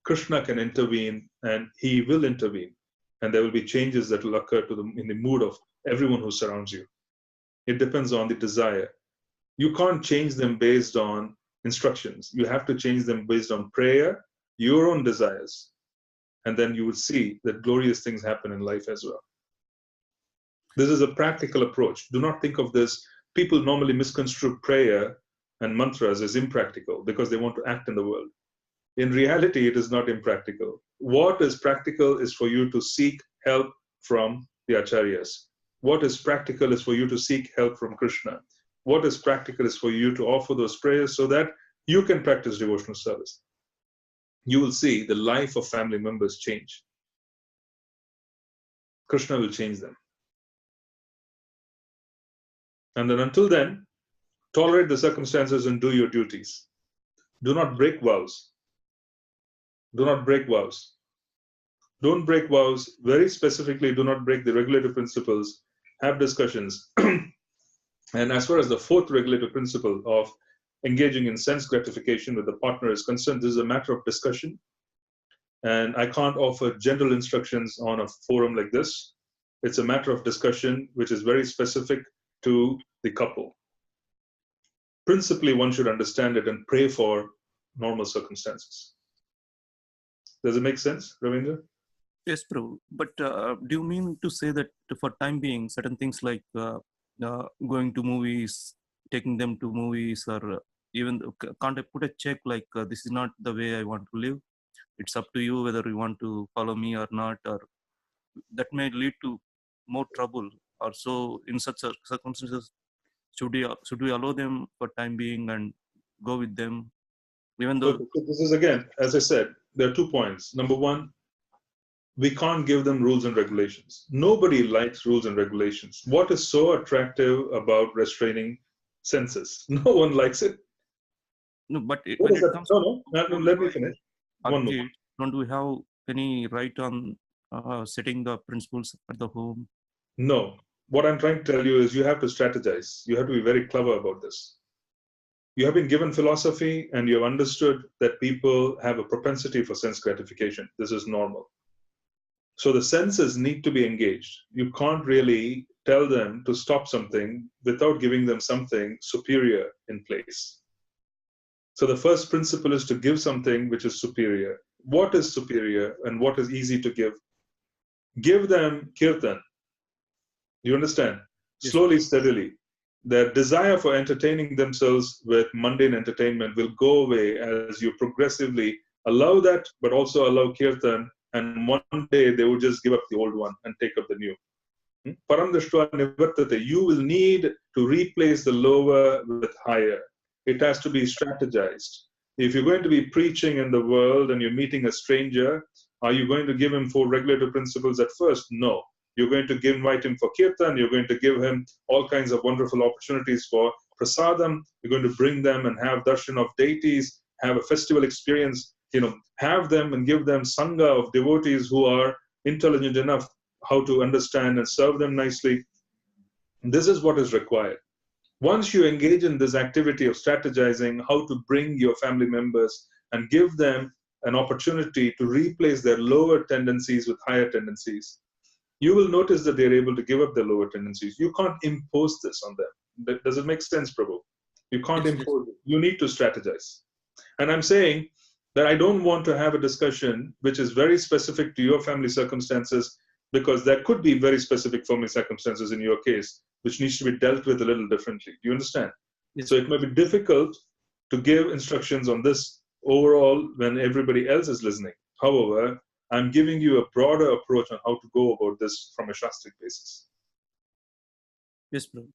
A: Krishna can intervene, and he will intervene, and there will be changes that will occur in the mood of everyone who surrounds you. It depends on the desire. You can't change them based on instructions. You have to change them based on prayer, your own desires, and then you will see that glorious things happen in life as well. This is a practical approach. Do not think of this. People normally misconstrue prayer and mantras as impractical because they want to act in the world. In reality, it is not impractical. What is practical is for you to seek help from the acharyas. What is practical is for you to seek help from Krishna. What is practical is for you to offer those prayers so that you can practice devotional service. You will see the life of family members change. Krishna will change them. And then until then, tolerate the circumstances and do your duties. Do not break vows. Do not break vows. Don't break vows. Very specifically, do not break the regulative principles. Have discussions. And as far as the fourth regulative principle of engaging in sense gratification with the partner is concerned, this is a matter of discussion. And I can't offer general instructions on a forum like this. It's a matter of discussion, which is very specific to the couple. Principally, one should understand it and pray for normal circumstances. Does it make sense, Ravindra?
B: Yes, Prabhu. But do you mean to say that for time being, certain things like going to movies, taking them to movies, or even can't I put a check like this is not the way I want to live? It's up to you whether you want to follow me or not, or that may lead to more trouble. Or so in such circumstances, should we allow them for time being and go with them, even though?
A: Okay, so this is again, as I said, there are 2 points. Number one, we can't give them rules and regulations. Nobody likes rules and regulations. What is so attractive about restraining senses? No one likes it.
B: No, but
A: What
B: when
A: is
B: it
A: that?
B: comes
A: No, let me finish. One more.
B: kids, don't we have any right on setting the principles at the home?
A: No. What I'm trying to tell you is you have to strategize. You have to be very clever about this. You have been given philosophy and you have understood that people have a propensity for sense gratification. This is normal. So the senses need to be engaged. You can't really tell them to stop something without giving them something superior in place. So the first principle is to give something which is superior. What is superior and what is easy to give? Give them kirtan. You understand?
B: Yes.
A: Slowly, steadily. Their desire for entertaining themselves with mundane entertainment will go away as you progressively allow that, but also allow kirtan. And one day they will just give up the old one and take up the new. Paramdrishtva nivartate. You will need to replace the lower with higher. It has to be strategized. If you're going to be preaching in the world and you're meeting a stranger, are you going to give him 4 regulative principles at first? No. You're going to invite him for kirtan. You're going to give him all kinds of wonderful opportunities for prasadam. You're going to bring them and have darshan of deities, have a festival experience, have them and give them sangha of devotees who are intelligent enough how to understand and serve them nicely. This is what is required. Once you engage in this activity of strategizing how to bring your family members and give them an opportunity to replace their lower tendencies with higher tendencies, you will notice that they're able to give up their lower tendencies. You can't impose this on them. Does it make sense, Prabhu? You can't impose it. You need to strategize. And I'm saying that I don't want to have a discussion which is very specific to your family circumstances because there could be very specific family circumstances in your case, which needs to be dealt with a little differently. Do you understand?
B: Yes.
A: So it may be difficult to give instructions on this overall when everybody else is listening. However, I'm giving you a broader approach on how to go about this from a Shastric basis.
B: Yes, Prabhu.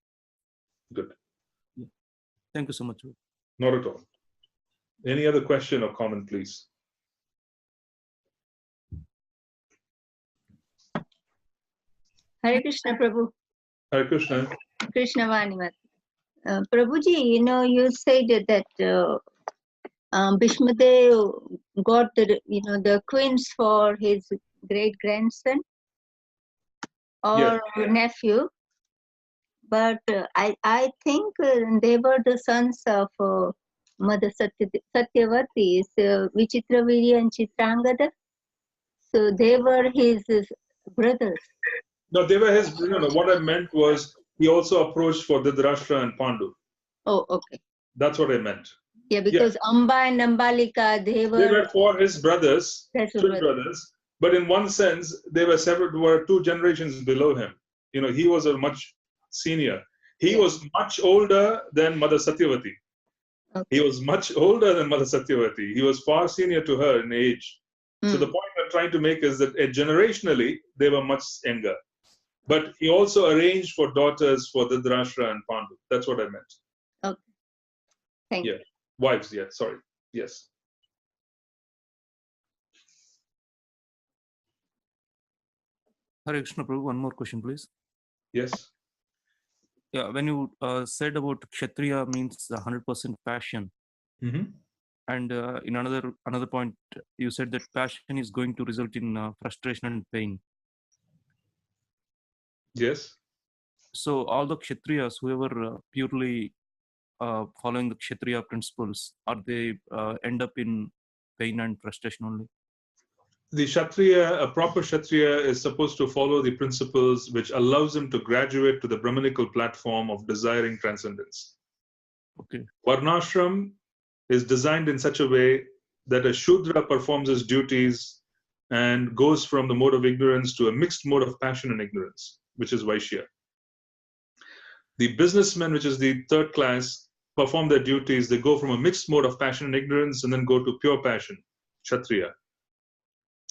A: Good.
B: Yeah. Thank you so much, Prabhu.
A: Not at all. Any other question or comment, please?
C: Hare Krishna, Prabhu.
A: Hare Krishna.
C: Krishna Vanimat. Prabhuji, you said that Bhishma Dev got the queens for his great grandson or nephew, but I think they were the sons of Mother Satyavati, Vichitravirya and Chitrangada. So they were his brothers.
A: No, they were his. What I meant was he also approached for Dhritarashtra and Pandu.
C: Oh, okay.
A: That's what I meant.
C: Yeah, because Amba and Ambalika, they were
A: for his brothers, twin brothers. But in one sense, they were two generations below him. He was a much senior. He was much older than Mother Satyavati.
C: Okay.
A: He was much older than Mother Satyavati. He was far senior to her in age. So the point I'm trying to make is that generationally, they were much younger. But he also arranged for daughters for Dhritarashtra and Pandu. That's what I meant.
C: Okay. Thank you.
A: Wives, sorry. Yes.
B: Hare Krishna, Prabhu. One more question, please.
A: Yes.
B: Yeah, when you said about Kshatriya means 100% passion, and in another point, you said that passion is going to result in frustration and pain.
A: Yes.
B: So all the Kshatriyas, whoever purely following the Kshatriya principles, are they end up in pain and frustration only?
A: The Kshatriya, a proper Kshatriya, is supposed to follow the principles which allows him to graduate to the Brahmanical platform of desiring transcendence.
B: Okay.
A: Varnashram is designed in such a way that a Shudra performs his duties and goes from the mode of ignorance to a mixed mode of passion and ignorance, which is Vaishya. The businessmen, which is the third class, perform their duties. They go from a mixed mode of passion and ignorance and then go to pure passion, Kshatriya.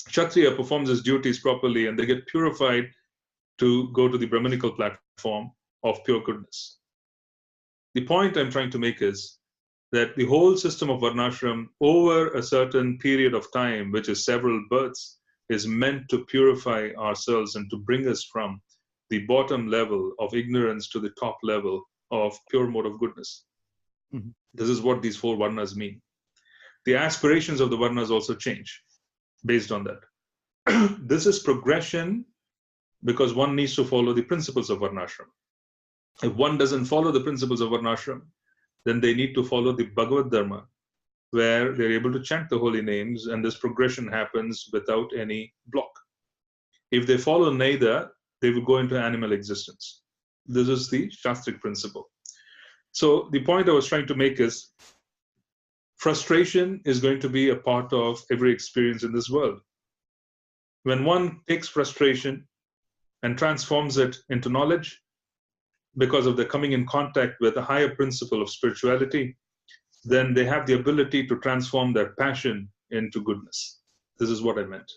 A: Kshatriya performs his duties properly and they get purified to go to the Brahmanical platform of pure goodness. The point I'm trying to make is that the whole system of Varnashram over a certain period of time, which is several births, is meant to purify ourselves and to bring us from the bottom level of ignorance to the top level of pure mode of goodness. This is what these four Varnas mean. The aspirations of the Varnas also change based on that. This is progression because one needs to follow the principles of Varnashram. If one doesn't follow the principles of Varnashram, then they need to follow the Bhagavad Dharma, where they're able to chant the holy names, and this progression happens without any block. If they follow neither, they will go into animal existence. This is the Shastric principle. So the point I was trying to make is frustration is going to be a part of every experience in this world. When one takes frustration and transforms it into knowledge, because of the coming in contact with a higher principle of spirituality, then they have the ability to transform their passion into goodness. This is what I meant.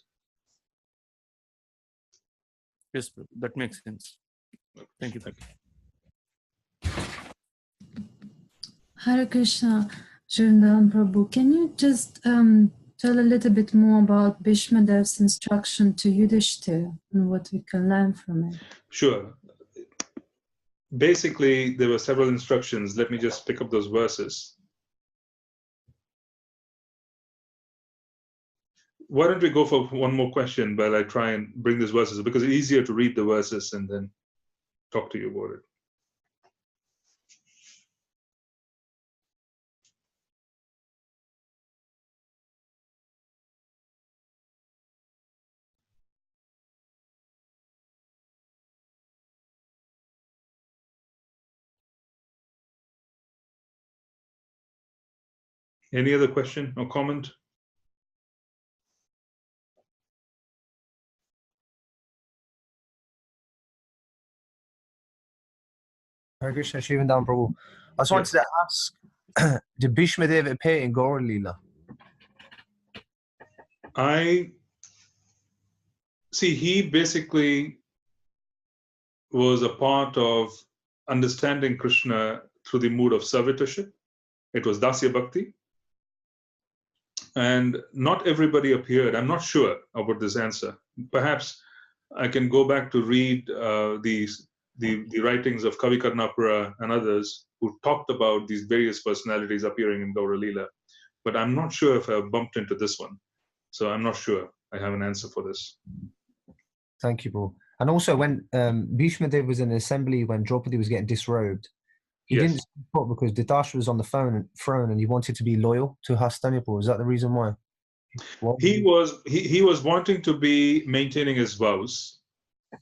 B: Yes, that makes sense. Thank you.
D: Hare Krishna, Srindavan Prabhu. Can you just tell a little bit more about Bhishma Dev's instruction to Yudhishthira and what we can learn from it?
A: Sure. Basically, there were several instructions. Let me just pick up those verses. Why don't we go for one more question while I try and bring these verses, because it's easier to read the verses and then talk to you about it. Any other question or comment?
E: Hare Krishna, Shrivandan Prabhu. I just wanted to ask, did Bhishma Dev appear in Gaura Leela?
A: I see, he basically was a part of understanding Krishna through the mood of servitorship. It was Dasya Bhakti. And not everybody appeared. I'm not sure about this answer. Perhaps I can go back to read the writings of Kavi Karnapura and others who talked about these various personalities appearing in Gaura Leela. But I'm not sure if I've bumped into this one. So I'm not sure I have an answer for this.
E: Thank you, bro. And also, when Bhishma Dev was in the assembly when Draupadi was getting disrobed, he didn't speak up because Dhritarashtra was on the throne and he wanted to be loyal to Hastinapur. Is that the reason why?
A: He was wanting to be maintaining his vows,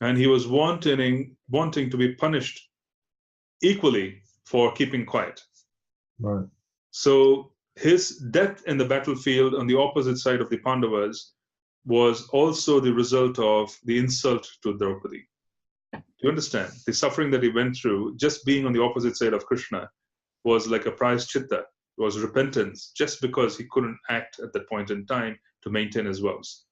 A: and he was wanting to be punished equally for keeping quiet.
E: Right.
A: So his death in the battlefield on the opposite side of the Pandavas was also the result of the insult to Draupadi. Do you understand? The suffering that he went through, just being on the opposite side of Krishna, was like a prayaschitta, was repentance, just because he couldn't act at that point in time to maintain his vows.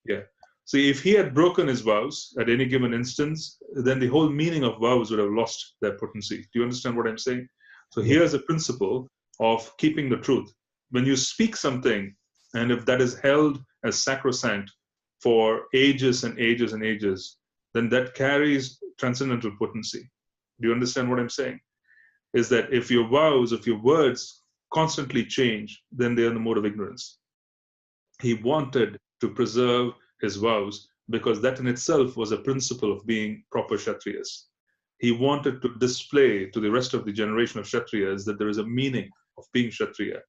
A: Yeah. So if he had broken his vows at any given instance, then the whole meaning of vows would have lost their potency. Do you understand what I'm saying? So here's a principle of keeping the truth. When you speak something, and if that is held as sacrosanct for ages and ages and ages, then that carries transcendental potency. Do you understand what I'm saying? Is that if your vows, if your words constantly change, then they're in the mode of ignorance. He wanted to preserve his vows because that in itself was a principle of being proper Kshatriyas. He wanted to display to the rest of the generation of Kshatriyas that there is a meaning of being Kshatriya.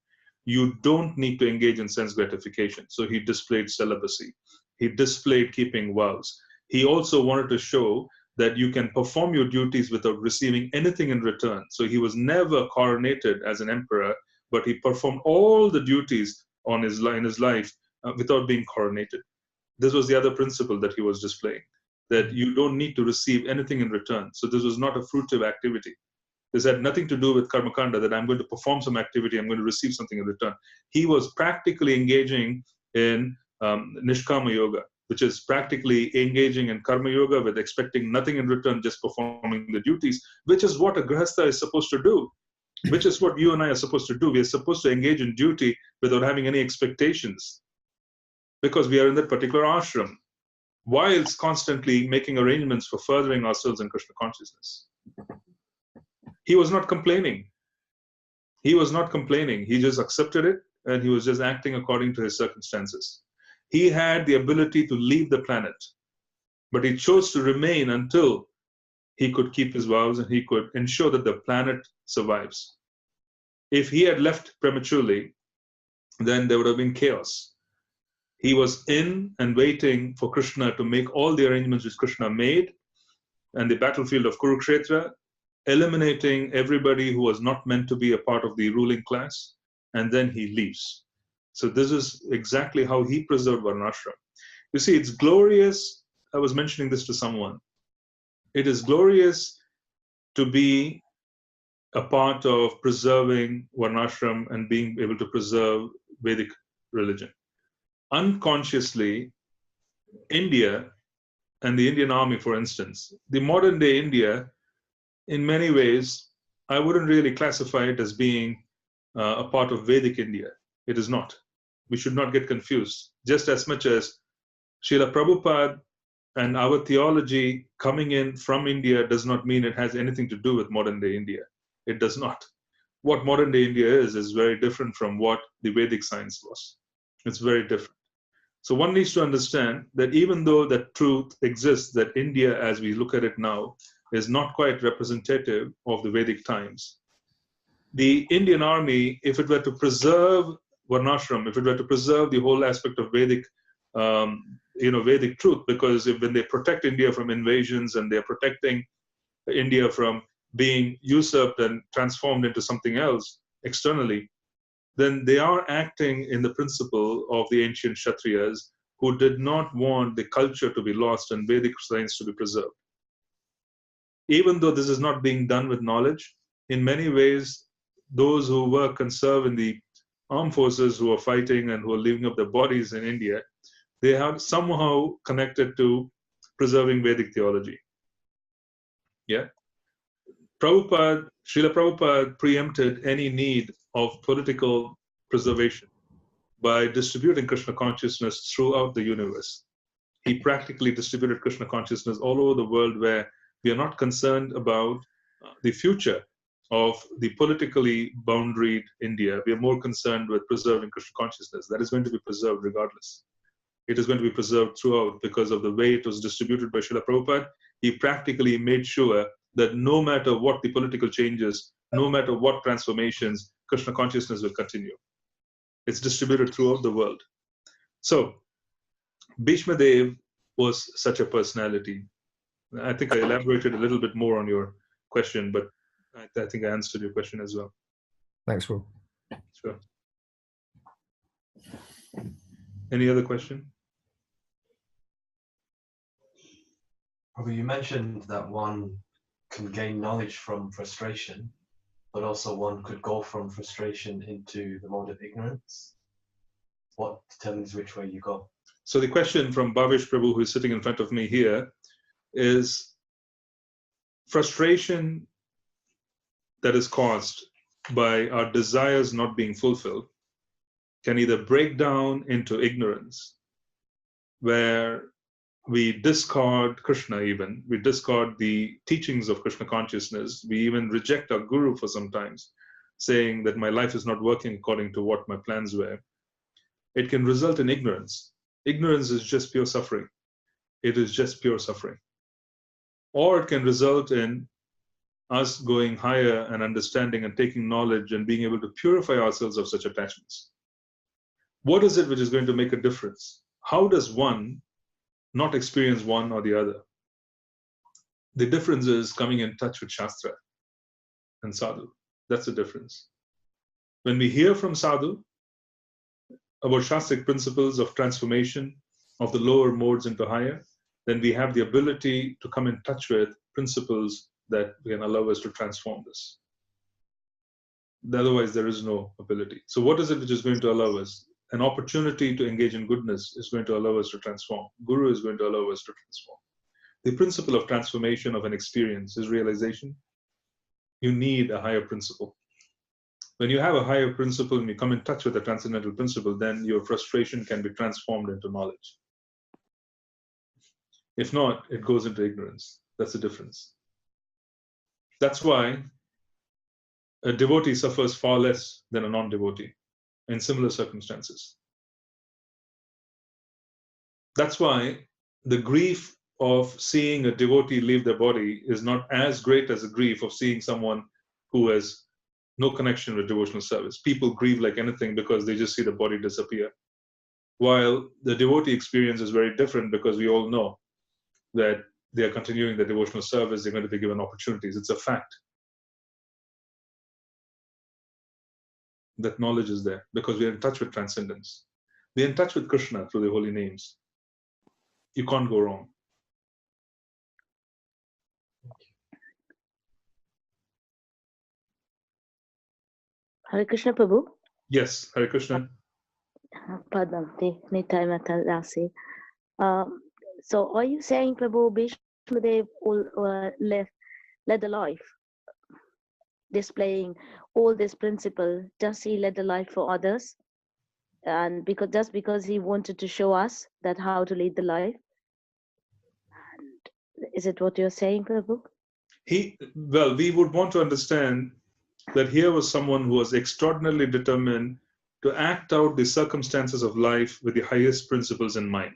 A: You don't need to engage in sense gratification. So he displayed celibacy. He displayed keeping vows. He also wanted to show that you can perform your duties without receiving anything in return. So he was never coronated as an emperor, but he performed all the duties in his life without being coronated. This was the other principle that he was displaying, that you don't need to receive anything in return. So this was not a fruitive activity. This had nothing to do with karmakanda, that I'm going to perform some activity, I'm going to receive something in return. He was practically engaging in nishkama yoga, which is practically engaging in karma yoga with expecting nothing in return, just performing the duties, which is what a grihastha is supposed to do, which is what you and I are supposed to do. We are supposed to engage in duty without having any expectations, because we are in that particular ashram, whilst constantly making arrangements for furthering ourselves in Krishna consciousness. He was not complaining. He was not complaining. He just accepted it, and he was just acting according to his circumstances. He had the ability to leave the planet, but he chose to remain until he could keep his vows and he could ensure that the planet survives. If he had left prematurely, then there would have been chaos. He was in and waiting for Krishna to make all the arrangements which Krishna made, and the battlefield of Kurukshetra, eliminating everybody who was not meant to be a part of the ruling class, and then he leaves. So this is exactly how he preserved Varnashram. You see, it's glorious. I was mentioning this to someone. It is glorious to be a part of preserving Varnashram and being able to preserve Vedic religion. Unconsciously, India and the Indian army, for instance, the modern day India, in many ways, I wouldn't really classify it as being a part of Vedic India. It is not. We should not get confused. Just as much as Srila Prabhupada and our theology coming in from India does not mean it has anything to do with modern day India. It does not. What modern day India is very different from what the Vedic science was. It's very different. So one needs to understand that even though that truth exists, that India, as we look at it now, is not quite representative of the Vedic times. The Indian army, if it were to preserve Varnashram, if it were to preserve the whole aspect of Vedic, Vedic truth, because when they protect India from invasions and they're protecting India from being usurped and transformed into something else externally, then they are acting in the principle of the ancient Kshatriyas who did not want the culture to be lost and Vedic science to be preserved. even though this is not being done with knowledge, in many ways, those who work and serve in the armed forces who are fighting and who are leaving up their bodies in India, they are somehow connected to preserving Vedic theology. Yeah. Srila Prabhupada preempted any need of political preservation by distributing Krishna consciousness throughout the universe. He practically distributed Krishna consciousness all over the world, where we are not concerned about the future of the politically boundaried India. We are more concerned with preserving Krishna consciousness. That is going to be preserved regardless. It is going to be preserved throughout because of the way it was distributed by Srila Prabhupada. He practically made sure that no matter what the political changes, no matter what transformations, Krishna consciousness will continue. It's distributed throughout the world. So, Bhishma Dev was such a personality. I think I elaborated a little bit more on your question, but I think I answered your question as well.
E: Thanks, Will.
A: Sure. Any other question?
F: Prabhu, you mentioned that one can gain knowledge from frustration, but also one could go from frustration into the mode of ignorance. What determines which way you go?
A: So the question from Bhavesh Prabhu, who is sitting in front of me here, is frustration that is caused by our desires not being fulfilled can either break down into ignorance, where we discard Krishna even, we discard the teachings of Krishna consciousness, we even reject our guru for sometimes, saying that my life is not working according to what my plans were. It can result in ignorance. Ignorance is just pure suffering. It is just pure suffering. Or it can result in us going higher and understanding and taking knowledge and being able to purify ourselves of such attachments. What is it which is going to make a difference? How does one not experience one or the other? The difference is coming in touch with Shastra and Sadhu. That's the difference. When we hear from Sadhu about Shastric principles of transformation of the lower modes into higher, then we have the ability to come in touch with principles that can allow us to transform this. Otherwise, there is no ability. So what is it which is going to allow us? An opportunity to engage in goodness is going to allow us to transform. Guru is going to allow us to transform. The principle of transformation of an experience is realization. You need a higher principle. When you have a higher principle and you come in touch with the transcendental principle, then your frustration can be transformed into knowledge. If not, it goes into ignorance. That's the difference. That's why a devotee suffers far less than a non-devotee in similar circumstances. That's why the grief of seeing a devotee leave their body is not as great as the grief of seeing someone who has no connection with devotional service. People grieve like anything because they just see the body disappear. While the devotee experience is very different, because we all know that they are continuing their devotional service, they're going to be given opportunities. It's a fact. That knowledge is there because we are in touch with transcendence. We are in touch with Krishna through the holy names. You can't go wrong.
G: Hare Krishna Prabhu.
A: Yes, Hare Krishna.
G: Padam, Nitai Matalasi. So are you saying Prabhu Bhishma Dev led a life displaying all this principle? Does he led a life for others? And because he wanted to show us that how to lead the life? And is it what you're saying, Prabhu?
A: Well, we would want to understand that here was someone who was extraordinarily determined to act out the circumstances of life with the highest principles in mind.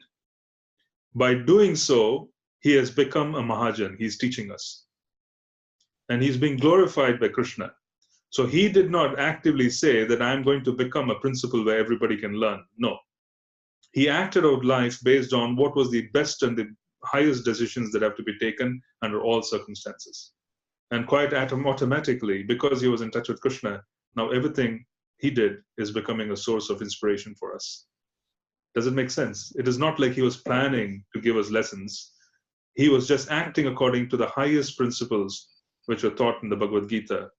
A: By doing so, he has become a Mahajan. He's teaching us. And he's being glorified by Krishna. So he did not actively say that I'm going to become a principle where everybody can learn. No. He acted out life based on what was the best and the highest decisions that have to be taken under all circumstances. And quite automatically, because he was in touch with Krishna, now everything he did is becoming a source of inspiration for us. Does it make sense? It is not like he was planning to give us lessons. He was just acting according to the highest principles which are taught in the Bhagavad Gita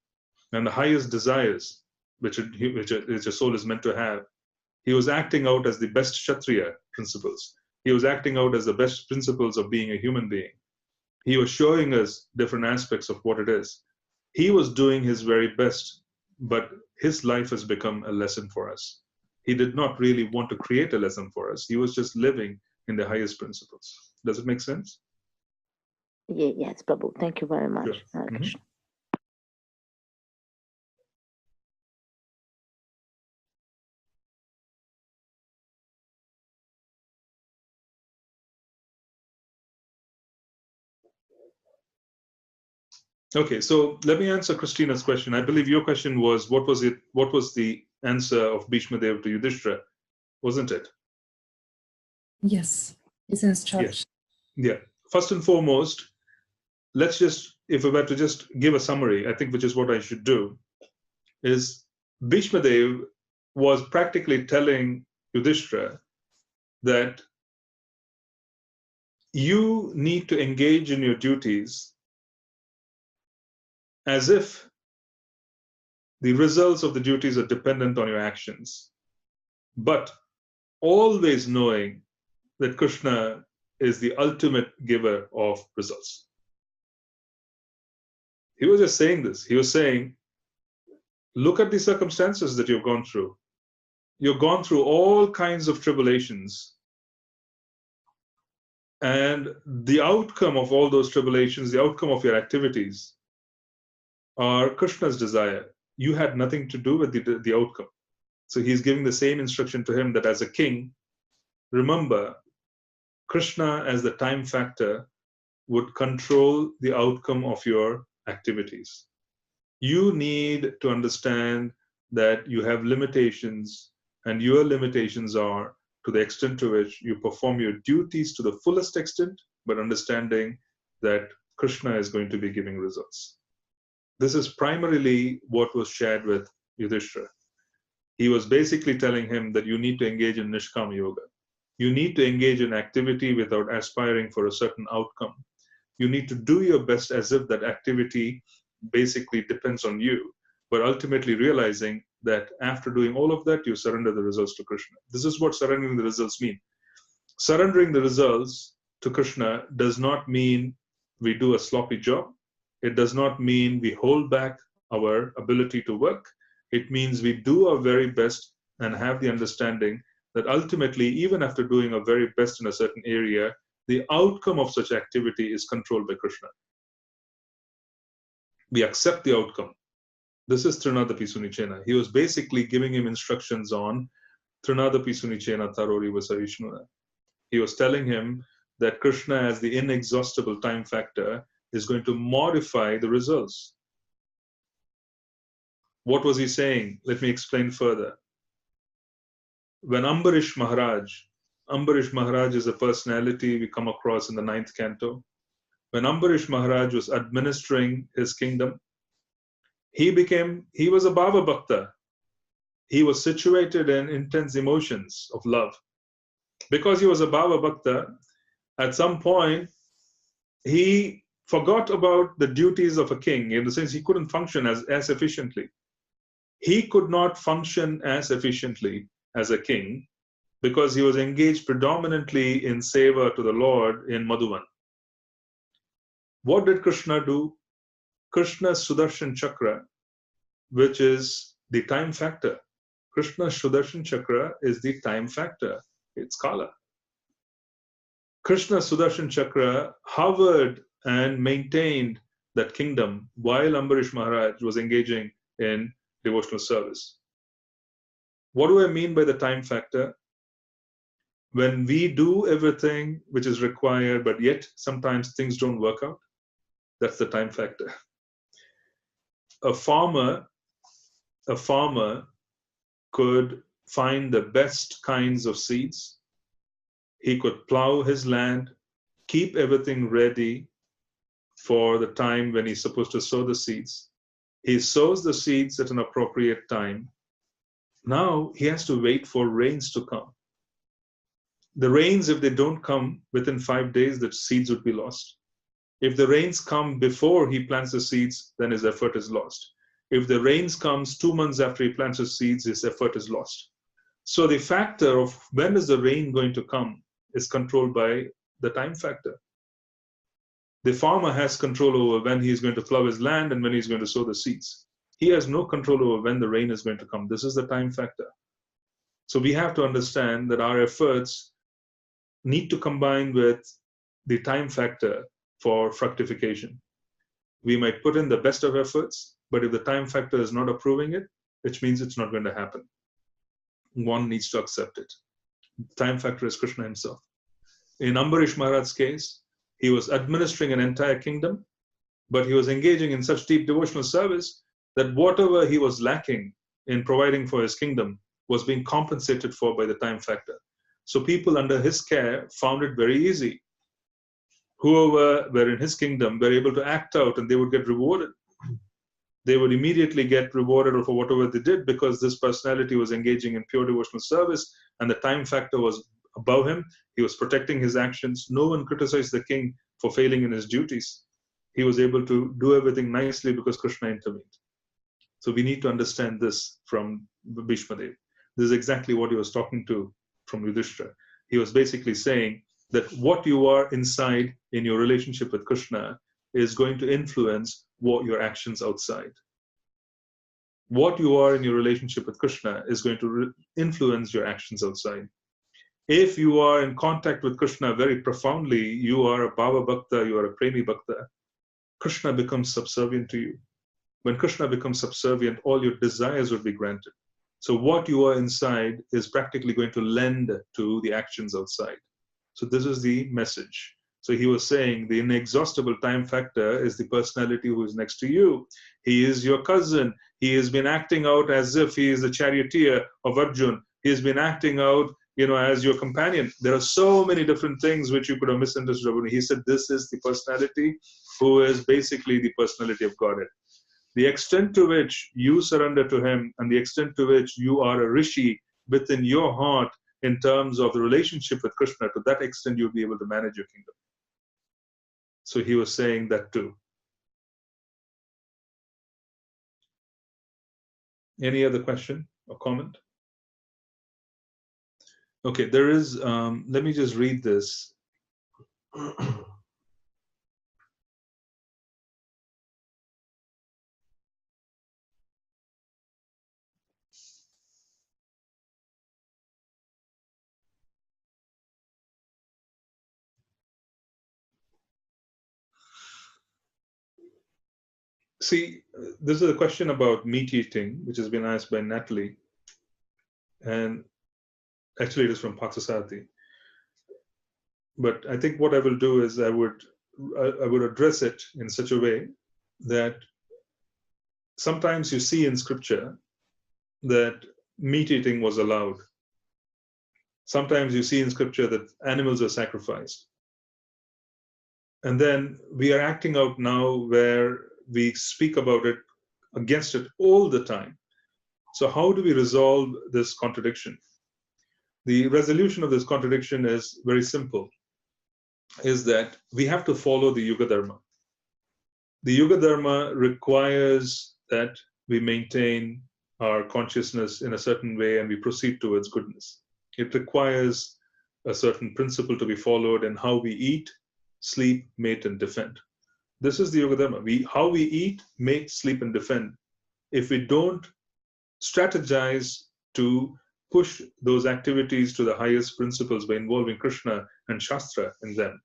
A: and the highest desires which a soul is meant to have. He was acting out as the best Kshatriya principles. He was acting out as the best principles of being a human being. He was showing us different aspects of what it is. He was doing his very best, but his life has become a lesson for us. He did not really want to create a lesson for us. He was just living in the highest principles. Does it make sense?
G: Yes, Prabhu. Thank you very much.
A: Sure.
G: Hare Krishna.
A: Okay, so let me answer Christina's question. I believe your question was, what was the answer of Bhishma Dev to Yudhishthira, wasn't it?
D: Yes, his instruction.
A: Yeah. First and foremost, let's just, if we were to just give a summary, I think, which is what I should do, is Bhishma Dev was practically telling Yudhishthira that you need to engage in your duties as if the results of the duties are dependent on your actions, but always knowing that Krishna is the ultimate giver of results. He was just saying this. He was saying, look at the circumstances that you've gone through. You've gone through all kinds of tribulations. And the outcome of all those tribulations, the outcome of your activities, are Krishna's desire. You had nothing to do with the outcome. So he's giving the same instruction to him that as a king, remember, Krishna as the time factor would control the outcome of your activities. You need to understand that you have limitations, and your limitations are to the extent to which you perform your duties to the fullest extent, but understanding that Krishna is going to be giving results. This is primarily what was shared with Yudhishthira. He was basically telling him that you need to engage in Nishkama Yoga. You need to engage in activity without aspiring for a certain outcome. You need to do your best as if that activity basically depends on you, but ultimately realizing that after doing all of that, you surrender the results to Krishna. This is what surrendering the results mean. Surrendering the results to Krishna does not mean we do a sloppy job. It does not mean we hold back our ability to work. It means we do our very best and have the understanding that ultimately, even after doing our very best in a certain area, the outcome of such activity is controlled by Krishna. We accept the outcome. This is Trinadapi Sunichena. He was basically giving him instructions on Trinadapi Sunichena Tarori Vasarishmuna. He was telling him that Krishna, as the inexhaustible time factor, is going to modify the results. What was he saying? Let me explain further. When Ambarish Maharaj is a personality we come across in the 9th canto. When Ambarish Maharaj was administering his kingdom, he was a Bhava Bhakta. He was situated in intense emotions of love. Because he was a Bhava Bhakta, at some point, he forgot about the duties of a king, in the sense he couldn't function as efficiently. He could not function as efficiently as a king because he was engaged predominantly in seva to the Lord in Madhuvan. What did Krishna do? Krishna's Sudarshan Chakra, which is the time factor. Krishna's Sudarshan Chakra is the time factor. It's Kala. Krishna's Sudarshan Chakra hovered and maintained that kingdom while Ambarish Maharaj was engaging in devotional service. What do I mean by the time factor? When we do everything which is required, but yet sometimes things don't work out, that's the time factor. A farmer could find the best kinds of seeds. He could plow his land, keep everything ready for the time when he's supposed to sow the seeds. He sows the seeds at an appropriate time. Now he has to wait for rains to come. The rains, if they don't come within 5 days, the seeds would be lost. If the rains come before he plants the seeds, then his effort is lost. If the rains comes 2 months after he plants the seeds, his effort is lost. So the factor of when is the rain going to come is controlled by the time factor. The farmer has control over when he is going to plow his land and when he's going to sow the seeds. He has no control over when the rain is going to come. This is the time factor. So we have to understand that our efforts need to combine with the time factor for fructification. We might put in the best of efforts, but if the time factor is not approving it, which means it's not going to happen. One needs to accept it. The time factor is Krishna himself. In Ambarish Maharaj's case, he was administering an entire kingdom, but he was engaging in such deep devotional service that whatever he was lacking in providing for his kingdom was being compensated for by the time factor. So people under his care found it very easy. Whoever were in his kingdom were able to act out and they would get rewarded. They would immediately get rewarded for whatever they did because this personality was engaging in pure devotional service and the time factor was above him. He was protecting his actions. No one criticized the king for failing in his duties. He was able to do everything nicely because Krishna intervened. So we need to understand this from Bhishma Dev. This is exactly what he was talking to from Yudhishthira. He was basically saying that what you are inside in your relationship with Krishna is going to influence what your actions outside. What you are in your relationship with Krishna is going to influence your actions outside. If you are in contact with Krishna very profoundly, you are a Bhava Bhakta, you are a Premi Bhakta, Krishna becomes subservient to you. When Krishna becomes subservient, all your desires will be granted. So what you are inside is practically going to lend to the actions outside. So this is the message. So he was saying the inexhaustible time factor is the personality who is next to you. He is your cousin. He has been acting out as if he is the charioteer of Arjun. He has been acting out, as your companion. There are so many different things which you could have misunderstood. He said this is the personality who is basically the personality of Godhead. The extent to which you surrender to him and the extent to which you are a rishi within your heart in terms of the relationship with Krishna, to that extent you'll be able to manage your kingdom. So he was saying that too. Any other question or comment? Okay, there is, let me just read this. See, this is a question about meat eating, which has been asked by Natalie. And actually it is from Patsasati. But I think what I will do is I would address it in such a way that sometimes you see in scripture that meat eating was allowed. Sometimes you see in scripture that animals are sacrificed. And then we are acting out now where we speak about it, against it all the time. So how do we resolve this contradiction? The resolution of this contradiction is very simple, is that we have to follow the Yuga Dharma. The Yuga Dharma requires that we maintain our consciousness in a certain way and we proceed towards goodness. It requires a certain principle to be followed in how we eat, sleep, mate, and defend. This is the Yoga Dharma. How we eat, mate, sleep, and defend. If we don't strategize to push those activities to the highest principles by involving Krishna and Shastra in them,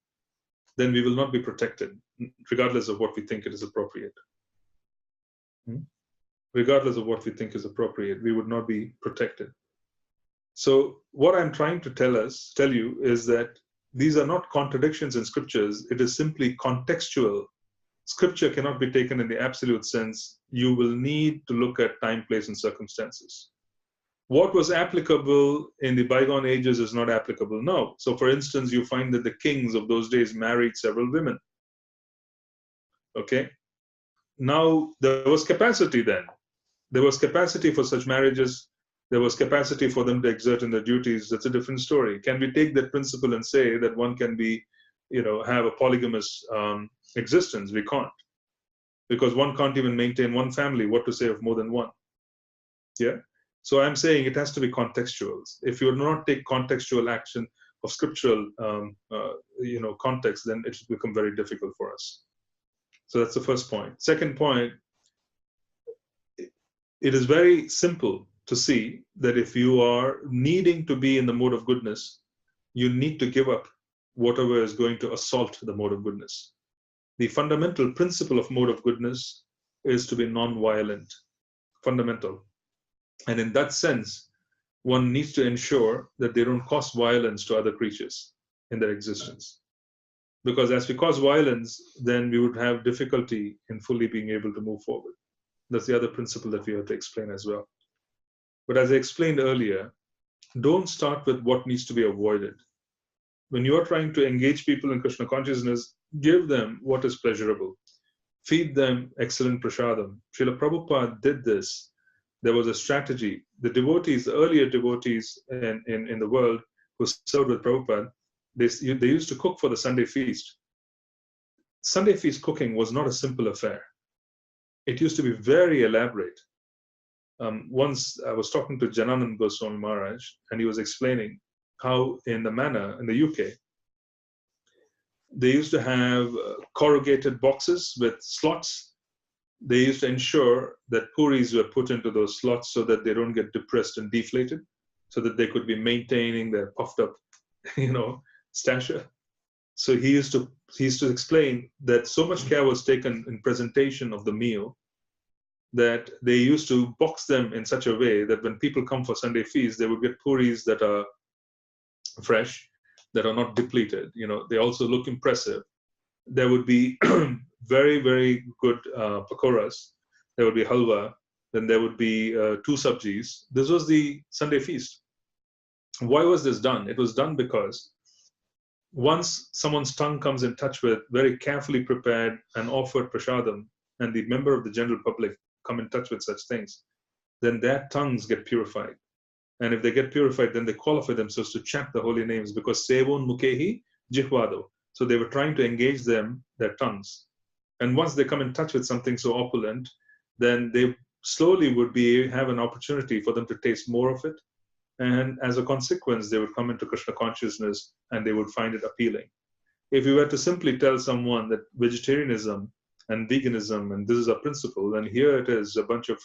A: then we will not be protected, regardless of what we think it is appropriate. Regardless of what we think is appropriate, we would not be protected. So what I'm trying to tell you is that these are not contradictions in scriptures. It is simply contextual. Scripture cannot be taken in the absolute sense. You will need to look at time, place, and circumstances. What was applicable in the bygone ages is not applicable now. So for instance, you find that the kings of those days married several women. Okay? Now, there was capacity then. There was capacity for such marriages. there was capacity for them to exert in their duties, that's a different story. Can we take that principle and say that one can be, have a polygamous existence? We can't. Because one can't even maintain one family, what to say of more than one? Yeah. So I'm saying it has to be contextual. If you do not take contextual action of scriptural, context, then it will become very difficult for us. So that's the first point. Second point, it is very simple to see that if you are needing to be in the mode of goodness, you need to give up whatever is going to assault the mode of goodness. The fundamental principle of mode of goodness is to be non-violent, fundamental. And in that sense, one needs to ensure that they don't cause violence to other creatures in their existence. Because as we cause violence, then we would have difficulty in fully being able to move forward. That's the other principle that we have to explain as well. But as I explained earlier, don't start with what needs to be avoided. When you are trying to engage people in Krishna consciousness, give them what is pleasurable. Feed them excellent prasadam. Srila Prabhupada did this. There was a strategy. The devotees, the earlier devotees in the world who served with Prabhupada, they used to cook for the Sunday feast. Sunday feast cooking was not a simple affair. It used to be very elaborate. Once I was talking to Jananand Goswami Maharaj, and he was explaining how in the manor in the UK, they used to have corrugated boxes with slots. They used to ensure that puris were put into those slots so that they don't get depressed and deflated, so that they could be maintaining their puffed up, stature. So he used to explain that so much care was taken in presentation of the meal that they used to box them in such a way that when people come for Sunday feast, they would get puris that are fresh, that are not depleted. They also look impressive. There would be very, very good pakoras. There would be halwa. Then there would be 2 sabjis. This was the Sunday feast. Why was this done? It was done because once someone's tongue comes in touch with very carefully prepared and offered prasadam, and the member of the general public come in touch with such things, then their tongues get purified. And if they get purified, then they qualify themselves to chant the holy names, because sevon mukehi jihvado. So they were trying to engage their tongues. And once they come in touch with something so opulent, then they slowly would have an opportunity for them to taste more of it. And as a consequence, they would come into Krishna consciousness and they would find it appealing. If you were to simply tell someone that vegetarianism and veganism, and this is a principle, and here it is a bunch of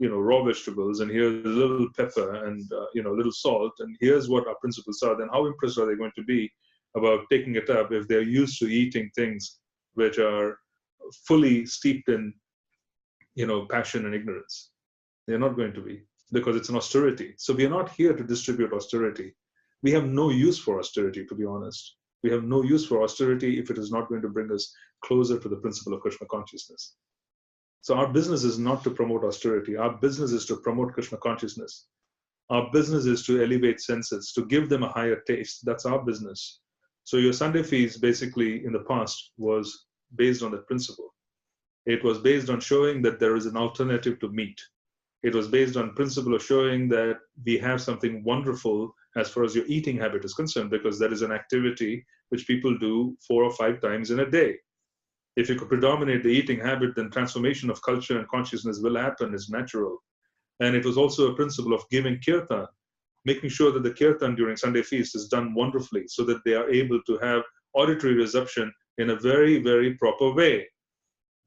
A: raw vegetables, and here's a little pepper and little salt, and here's what our principles are, then how impressed are they going to be about taking it up if they're used to eating things which are fully steeped in passion and ignorance? They're not going to be, because it's an austerity. So we are not here to distribute austerity. We have no use for austerity, to be honest. We have no use for austerity if it is not going to bring us closer to the principle of Krishna consciousness. So our business is not to promote austerity. Our business is to promote Krishna consciousness. Our business is to elevate senses, to give them a higher taste. That's our business. So your Sunday feast basically in the past was based on that principle. It was based on showing that there is an alternative to meat. It was based on principle of showing that we have something wonderful as far as your eating habit is concerned, because that is an activity which people do 4 or 5 times in a day. If you could predominate the eating habit, then transformation of culture and consciousness will happen. It's natural. And it was also a principle of giving kirtan, making sure that the kirtan during Sunday feast is done wonderfully so that they are able to have auditory reception in a very, very proper way.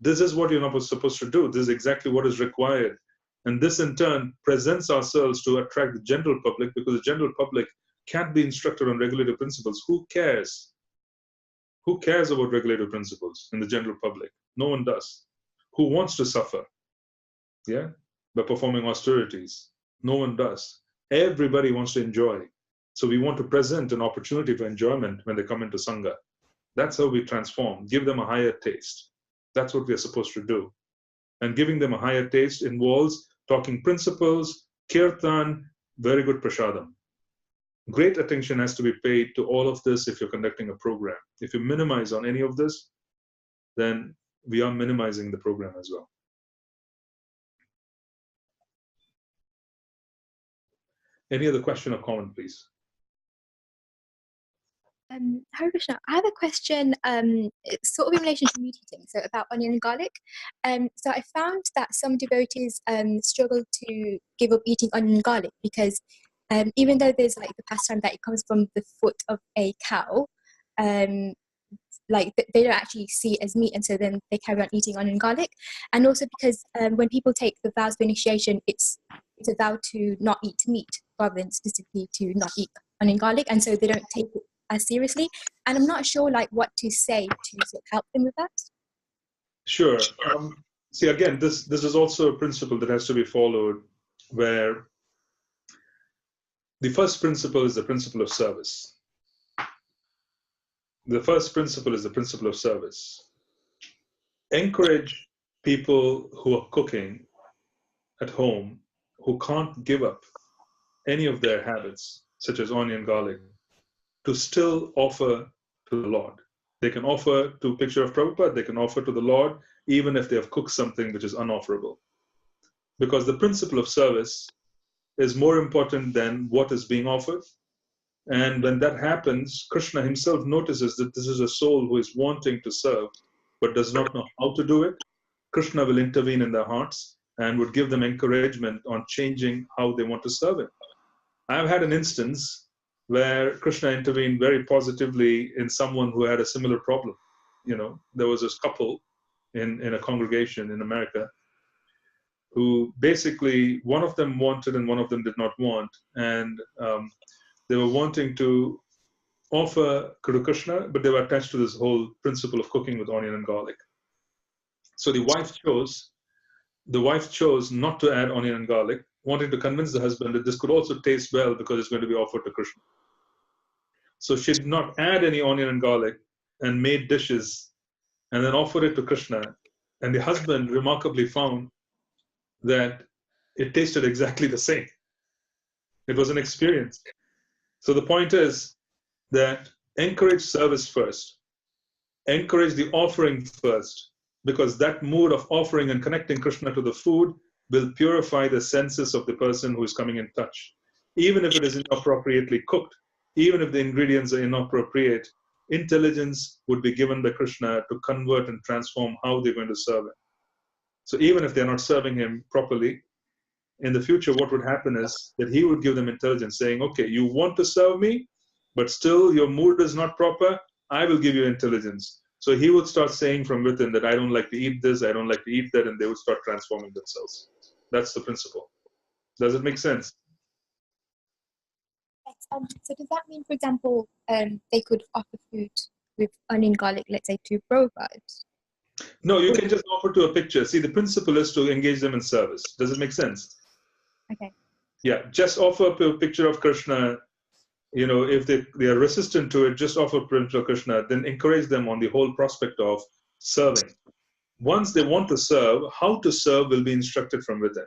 A: This is what you're not supposed to do. This is exactly what is required. And this in turn presents ourselves to attract the general public, because the general public can't be instructed on regulative principles. Who cares? Who cares about regulative principles in the general public? No one does. Who wants to suffer? Yeah, by performing austerities? No one does. Everybody wants to enjoy. So we want to present an opportunity for enjoyment when they come into Sangha. That's how we transform, give them a higher taste. That's what we're supposed to do. And giving them a higher taste involves talking principles, kirtan, very good prasadam. Great attention has to be paid to all of this if you're conducting a program. If you minimize on any of this, then we are minimizing the program as well. Any other question or comment, please?
H: Hare Krishna, I have a question, it's sort of in relation to meat eating, so about onion and garlic. So I found that some devotees struggle to give up eating onion and garlic because even though there's like the pastime that it comes from the foot of a cow, like they don't actually see it as meat, and so then they carry on eating onion and garlic. And also because when people take the vows of initiation, it's a vow to not eat meat rather than specifically to not eat onion and garlic, and so they don't take it as seriously. And I'm not sure like what to say to sort of help them with that.
A: Sure. See, again, this is also a principle that has to be followed, where the first principle is the principle of service. The first principle is the principle of service. Encourage people who are cooking at home who can't give up any of their habits, such as onion, garlic, to still offer to the Lord. They can offer to a picture of Prabhupada, they can offer to the Lord, even if they have cooked something which is unofferable. Because the principle of service is more important than what is being offered. And when that happens, Krishna himself notices that this is a soul who is wanting to serve, but does not know how to do it. Krishna will intervene in their hearts and would give them encouragement on changing how they want to serve him. I've had an instance where Krishna intervened very positively in someone who had a similar problem. You know, there was this couple in a congregation in America who basically, one of them wanted and one of them did not want. And they were wanting to offer to Krishna, but they were attached to this whole principle of cooking with onion and garlic. So the wife chose not to add onion and garlic, wanting to convince the husband that this could also taste well because it's going to be offered to Krishna. So she did not add any onion and garlic and made dishes and then offered it to Krishna. And the husband remarkably found that it tasted exactly the same. It was an experience. So the point is that encourage service first. Encourage the offering first, because that mood of offering and connecting Krishna to the food will purify the senses of the person who is coming in touch. Even if it is inappropriately cooked, even if the ingredients are inappropriate, intelligence would be given by Krishna to convert and transform how they're going to serve him. So even if they're not serving him properly, in the future, what would happen is that he would give them intelligence, saying, okay, you want to serve me, but still your mood is not proper, I will give you intelligence. So he would start saying from within that I don't like to eat this, I don't like to eat that, and they would start transforming themselves. That's the principle. Does it make sense?
H: So does that mean, for example, they could offer food with onion garlic, let's say, to Prabhupada?
A: No, you can just offer to a picture. See, the principle is to engage them in service. Does it make sense?
H: Okay.
A: Yeah, just offer a picture of Krishna. You know, if they are resistant to it, just offer picture of Krishna, then encourage them on the whole prospect of serving. Once they want to serve, how to serve will be instructed from within.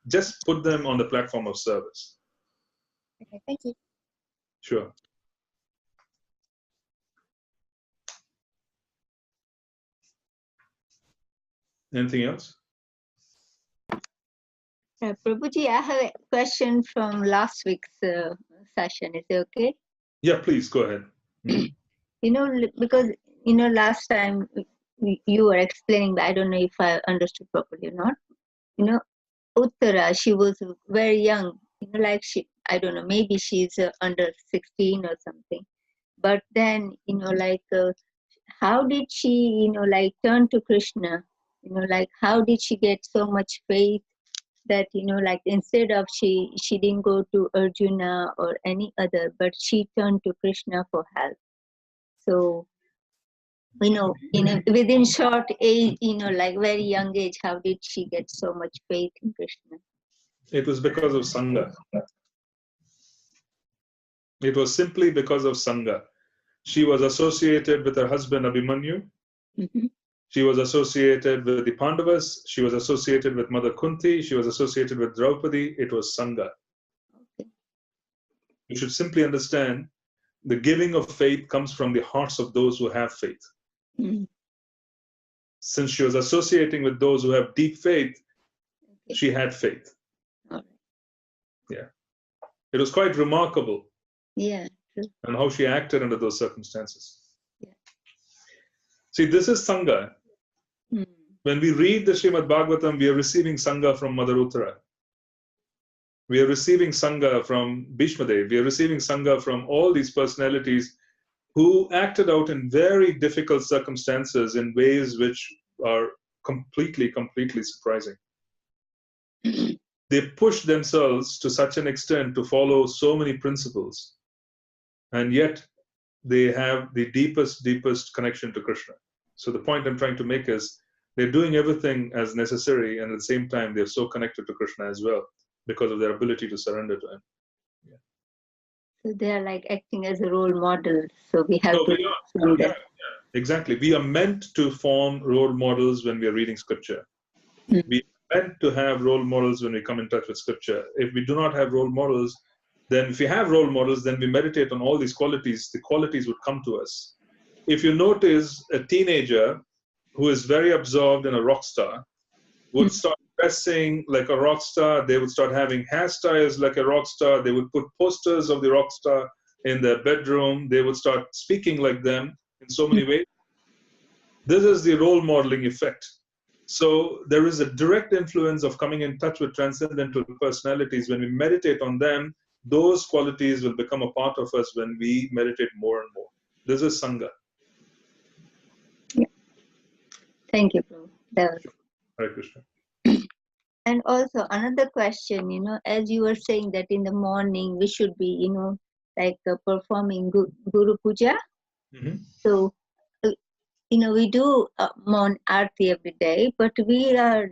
A: Just put them on the platform of service.
H: Okay, thank you.
A: Sure. Anything else?
C: Prabhuji, I have a question from last week's session. Is it okay?
A: Yeah, please go ahead.
C: You know, because, you know, last time you were explaining, but I don't know if I understood properly or not. You know, Uttara, she was very young, you know, like I don't know, maybe she's under 16 or something. But then, you know, like, how did she, you know, like turn to Krishna? You know, like, how did she get so much faith that, you know, like instead of she didn't go to Arjuna or any other, but she turned to Krishna for help. So, you know, within short age, you know, like very young age, how did she get so much faith in Krishna?
A: It was because of Sangha. It was simply because of Sangha. She was associated with her husband Abhimanyu.
C: Mm-hmm.
A: She was associated with the Pandavas. She was associated with Mother Kunti. She was associated with Draupadi. It was Sangha.
C: Okay.
A: You should simply understand the giving of faith comes from the hearts of those who have faith.
C: Mm-hmm.
A: Since she was associating with those who have deep faith,
C: Okay.
A: she had faith.
C: All right.
A: Yeah. It was quite remarkable.
C: Yeah.
A: And how she acted under those circumstances.
C: Yeah.
A: See, this is Sangha. When we read the Srimad Bhagavatam, we are receiving Sangha from Mother Uttara. We are receiving Sangha from Bhishma Dev. We are receiving Sangha from all these personalities who acted out in very difficult circumstances in ways which are completely surprising. They pushed themselves to such an extent to follow so many principles, and yet they have the deepest connection to Krishna. So the point I'm trying to make is they're doing everything as necessary, and at the same time they're so connected to Krishna as well because of their ability to surrender to him. Yeah.
C: So they are like acting as a role model. So we have to
A: follow them. Exactly. We are meant to form role models when we are reading scripture. We are meant to have role models when we come in touch with scripture. If we do not have role models, then if we have role models, then we meditate on all these qualities, the qualities would come to us. If you notice a teenager who is very absorbed in a rock star would start dressing like a rock star, they would start having hairstyles like a rock star, they would put posters of the rock star in their bedroom, they would start speaking like them in so many ways. This is the role modeling effect. So there is a direct influence of coming in touch with transcendental personalities. When we meditate on them, those qualities will become a part of us when we meditate more and more. This is Sangha.
C: Yeah. Thank you, Prabhu. That was...
A: Hare Krishna.
C: And also another question, as you were saying that in the morning we should be, performing Guru Puja. So, we do Mon Aarti every day, but we are,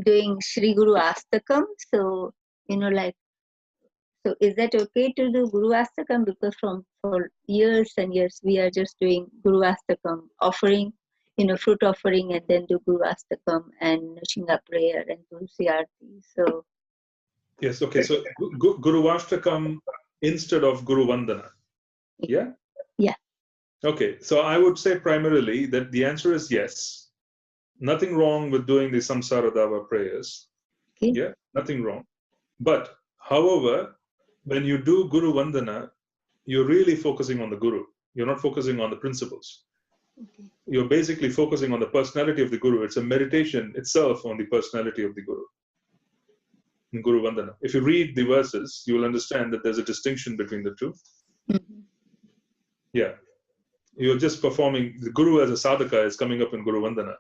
C: doing Shri Guru Astakam. So, so is that okay to do Guru Astakam? Because for years and years we are just doing Guru Astakam, offering, fruit offering, and then do Guru Astakam and Shinga prayer and Tulsi Aarti. So
A: yes, okay. So Guru Ashtakam instead of Guru Vandana. Yeah?
C: Yeah.
A: Okay, so I would say primarily that the answer is yes. Nothing wrong with doing the Samsara Dava prayers.
C: Okay.
A: Yeah, nothing wrong. But, however, when you do Guru Vandana, you're really focusing on the Guru. You're not focusing on the principles.
C: Okay.
A: You're basically focusing on the personality of the Guru. It's a meditation itself on the personality of the Guru. In Guru Vandana. If you read the verses, you will understand that there's a distinction between the two. Yeah. You're just performing, the Guru as a sadhaka is coming up in Guru Vandana.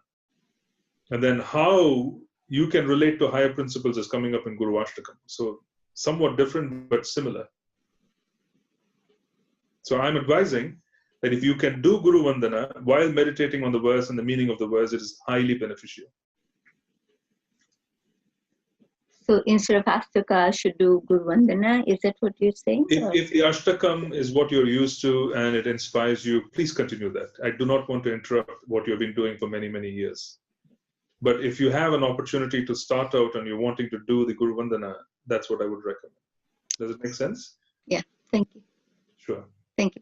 A: And then how you can relate to higher principles is coming up in Guru Ashtakam. So somewhat different, but similar. So I'm advising that if you can do Guru Vandana while meditating on the verse and the meaning of the verse, it is highly beneficial.
C: So instead of Ashtaka, I should do Guru Vandana. Is that what you're saying?
A: If the Ashtakam is what you're used to and it inspires you, please continue that. I do not want to interrupt what you've been doing for many, many years. But if you have an opportunity to start out and you're wanting to do the Guru Vandana, that's what I would recommend. Does it make sense?
C: Yeah, thank you.
A: Sure.
C: Thank you.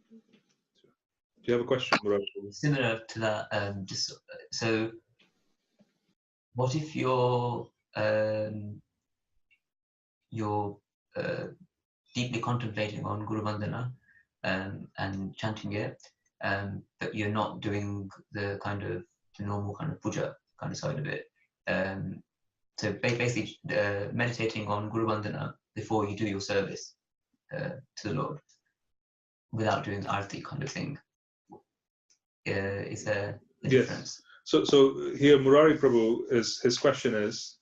A: Do you have a question, Murad?
I: Similar to that, so what if you're deeply contemplating on Guru Vandana and chanting it, but you're not doing the normal kind of puja kind of side of it. So basically meditating on Guru Vandana before you do your service to the Lord without doing Aarti kind of thing. Is there a difference?
A: So here Murari Prabhu his question is,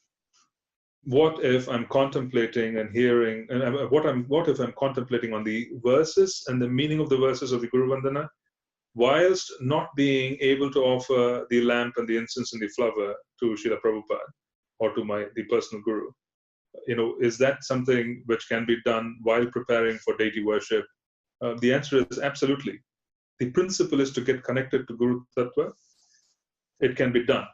A: what if I'm contemplating and hearing, and what if I'm contemplating on the verses and the meaning of the verses of the Guru Vandana, whilst not being able to offer the lamp and the incense and the flower to Srila Prabhupada or to the personal Guru? Is that something which can be done while preparing for deity worship? The answer is absolutely. The principle is to get connected to Guru Tattva. It can be done.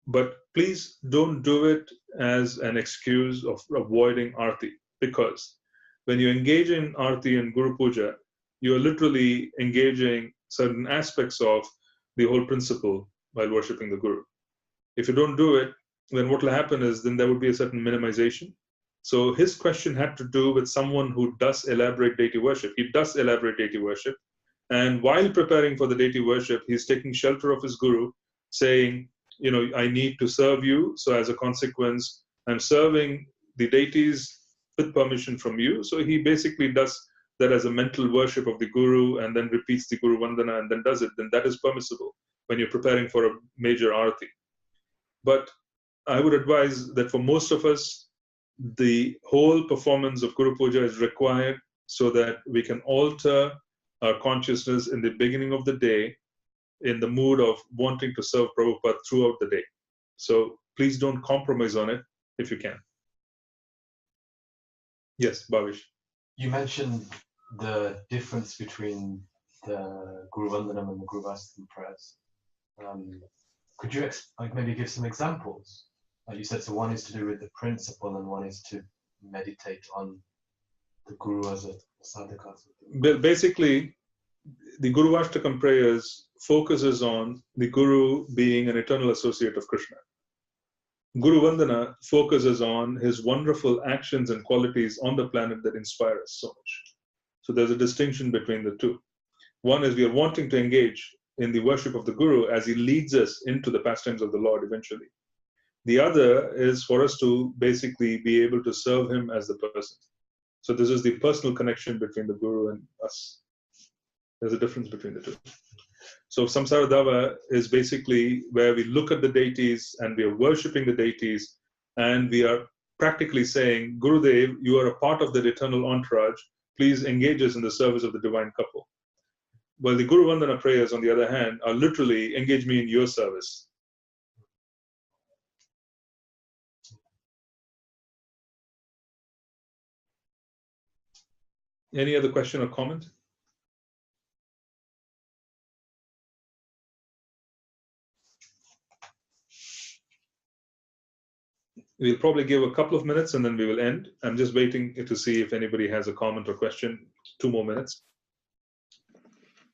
A: But please don't do it as an excuse of avoiding Aarti, because when you engage in Aarti and Guru Puja, you're literally engaging certain aspects of the whole principle while worshipping the Guru. If you don't do it, then what will happen is then there would be a certain minimization, So his question had to do with someone who does elaborate deity worship. He does elaborate deity worship. And while preparing for the deity worship, he's taking shelter of his guru, saying, you know, I need to serve you. So as a consequence, I'm serving the deities with permission from you. So he basically does that as a mental worship of the guru and then repeats the Guru Vandana and then does it. Then that is permissible when you're preparing for a major arati. But I would advise that for most of us, the whole performance of Guru Puja is required so that we can alter our consciousness in the beginning of the day in the mood of wanting to serve Prabhupada throughout the day. So please don't compromise on it if you can. Yes, Bhavish.
F: You mentioned the difference between the Guru Vandanam and the Guru Vastuvam prayers. Could you maybe give some examples? Like you said, so one is to do with the principle and one is to meditate on the Guru as a sadhaka.
A: Basically, the Guru Vashtakam prayers focuses on the Guru being an eternal associate of Krishna. Guru Vandana focuses on his wonderful actions and qualities on the planet that inspire us so much. So there's a distinction between the two. One is we are wanting to engage in the worship of the Guru as he leads us into the pastimes of the Lord eventually. The other is for us to basically be able to serve him as the person. So this is the personal connection between the Guru and us. There's a difference between the two. So Samsara Dava is basically where we look at the deities and we are worshipping the deities and we are practically saying, Gurudev, you are a part of that eternal entourage. Please engage us in the service of the divine couple. Well, the Guru Vandana prayers, on the other hand, are literally engage me in your service. Any other question or comment? We'll probably give a couple of minutes and then we will end. I'm just waiting to see if anybody has a comment or question. 2 more minutes.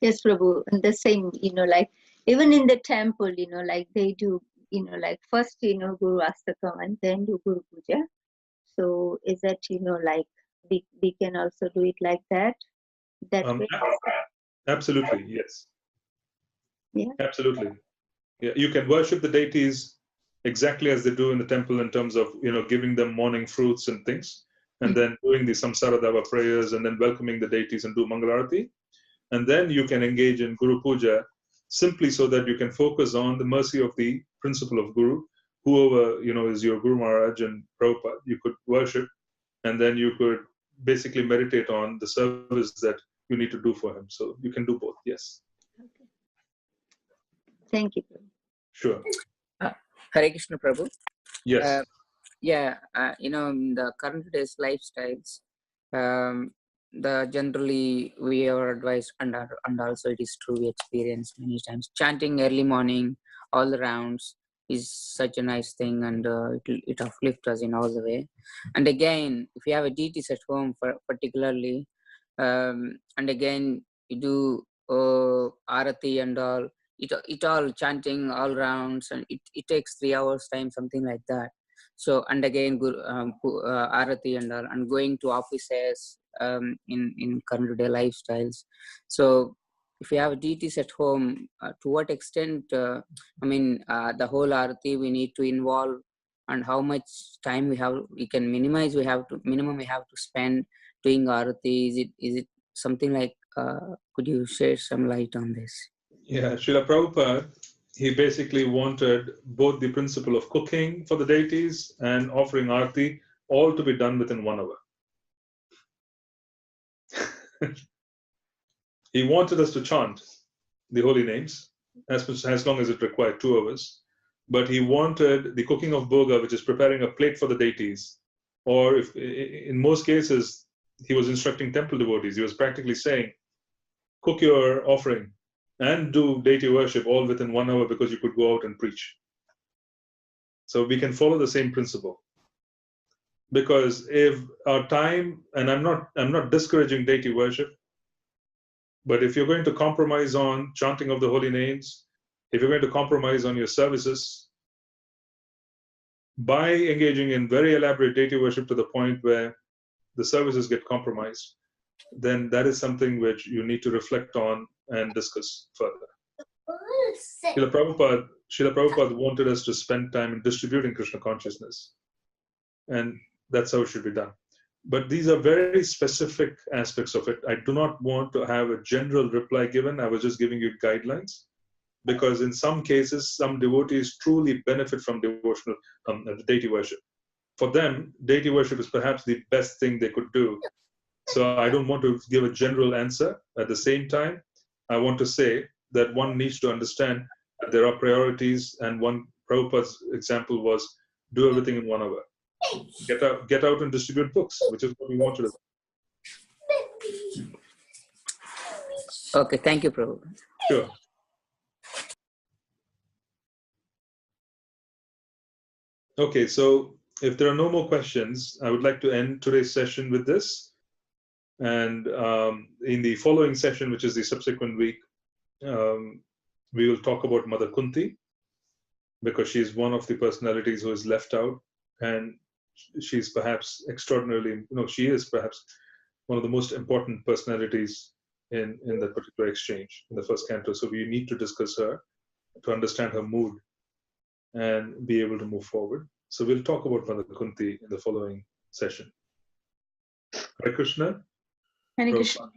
C: Yes, Prabhu. And the same, like even in the temple, like they do, like first, Guru Astakam and then do Guru Puja. So is that, like we can also do it like that? That way?
A: Absolutely, yes.
C: Yeah.
A: Absolutely. Yeah, you can worship the deities exactly as they do in the temple in terms of, giving them morning fruits and things, and then doing the Samsara Dava prayers and then welcoming the deities and do Mangalarati. And then you can engage in Guru Puja simply so that you can focus on the mercy of the principle of Guru, whoever, is your Guru Maharaj and Prabhupada, you could worship, and then you could basically meditate on the service that you need to do for him. So you can do both, yes.
C: Okay. Thank you, Prabhu.
A: Sure.
J: Hare Krishna Prabhu.
A: Yes.
J: In the current days lifestyles, generally we are advised, and also it is true, we experience many times, chanting early morning all the rounds is such a nice thing, and it uplifts us in all the way. And again, if you have a deities at home, particularly, and again you do arati and all, it all chanting all rounds, and it takes 3 hours time, something like that. So, and again arati and all, and going to offices in current day lifestyles. So if you have deities at home, to what extent the whole arati we need to involve, and how much time we can minimize, we have to spend doing arati? Is it something like, could you share some light on this?
A: Yeah, Srila Prabhupada, he basically wanted both the principle of cooking for the deities and offering arati all to be done within 1 hour. He wanted us to chant the holy names as long as it required 2 hours. But he wanted the cooking of bhoga, which is preparing a plate for the deities. Or if in most cases, he was instructing temple devotees. He was practically saying, cook your offering and do deity worship all within 1 hour, because you could go out and preach. So we can follow the same principle. Because if our time, and I'm not discouraging deity worship, but if you're going to compromise on chanting of the holy names, if you're going to compromise on your services, by engaging in very elaborate deity worship to the point where the services get compromised, then that is something which you need to reflect on and discuss further. Srila Prabhupada wanted us to spend time in distributing Krishna consciousness, and that's how it should be done. But these are very specific aspects of it. I do not want to have a general reply given. I was just giving you guidelines, because in some cases, some devotees truly benefit from devotional deity worship. For them, deity worship is perhaps the best thing they could do. So I don't want to give a general answer. At the same time, I want to say that one needs to understand that there are priorities, and one Prabhupada's example was do everything in 1 hour. Get out and distribute books, which is what we want to do.
J: Okay, thank you, Prabhu.
A: Sure. Okay, so if there are no more questions, I would like to end today's session with this. And in the following session, which is the subsequent week, we will talk about Mother Kunti, because she is one of the personalities who is left out, and she's perhaps extraordinarily, she is perhaps one of the most important personalities in that particular exchange in the first canto. So we need to discuss her to understand her mood and be able to move forward. So we'll talk about Mother Kunti in the following session. Hare Krishna.
G: Hare Krishna.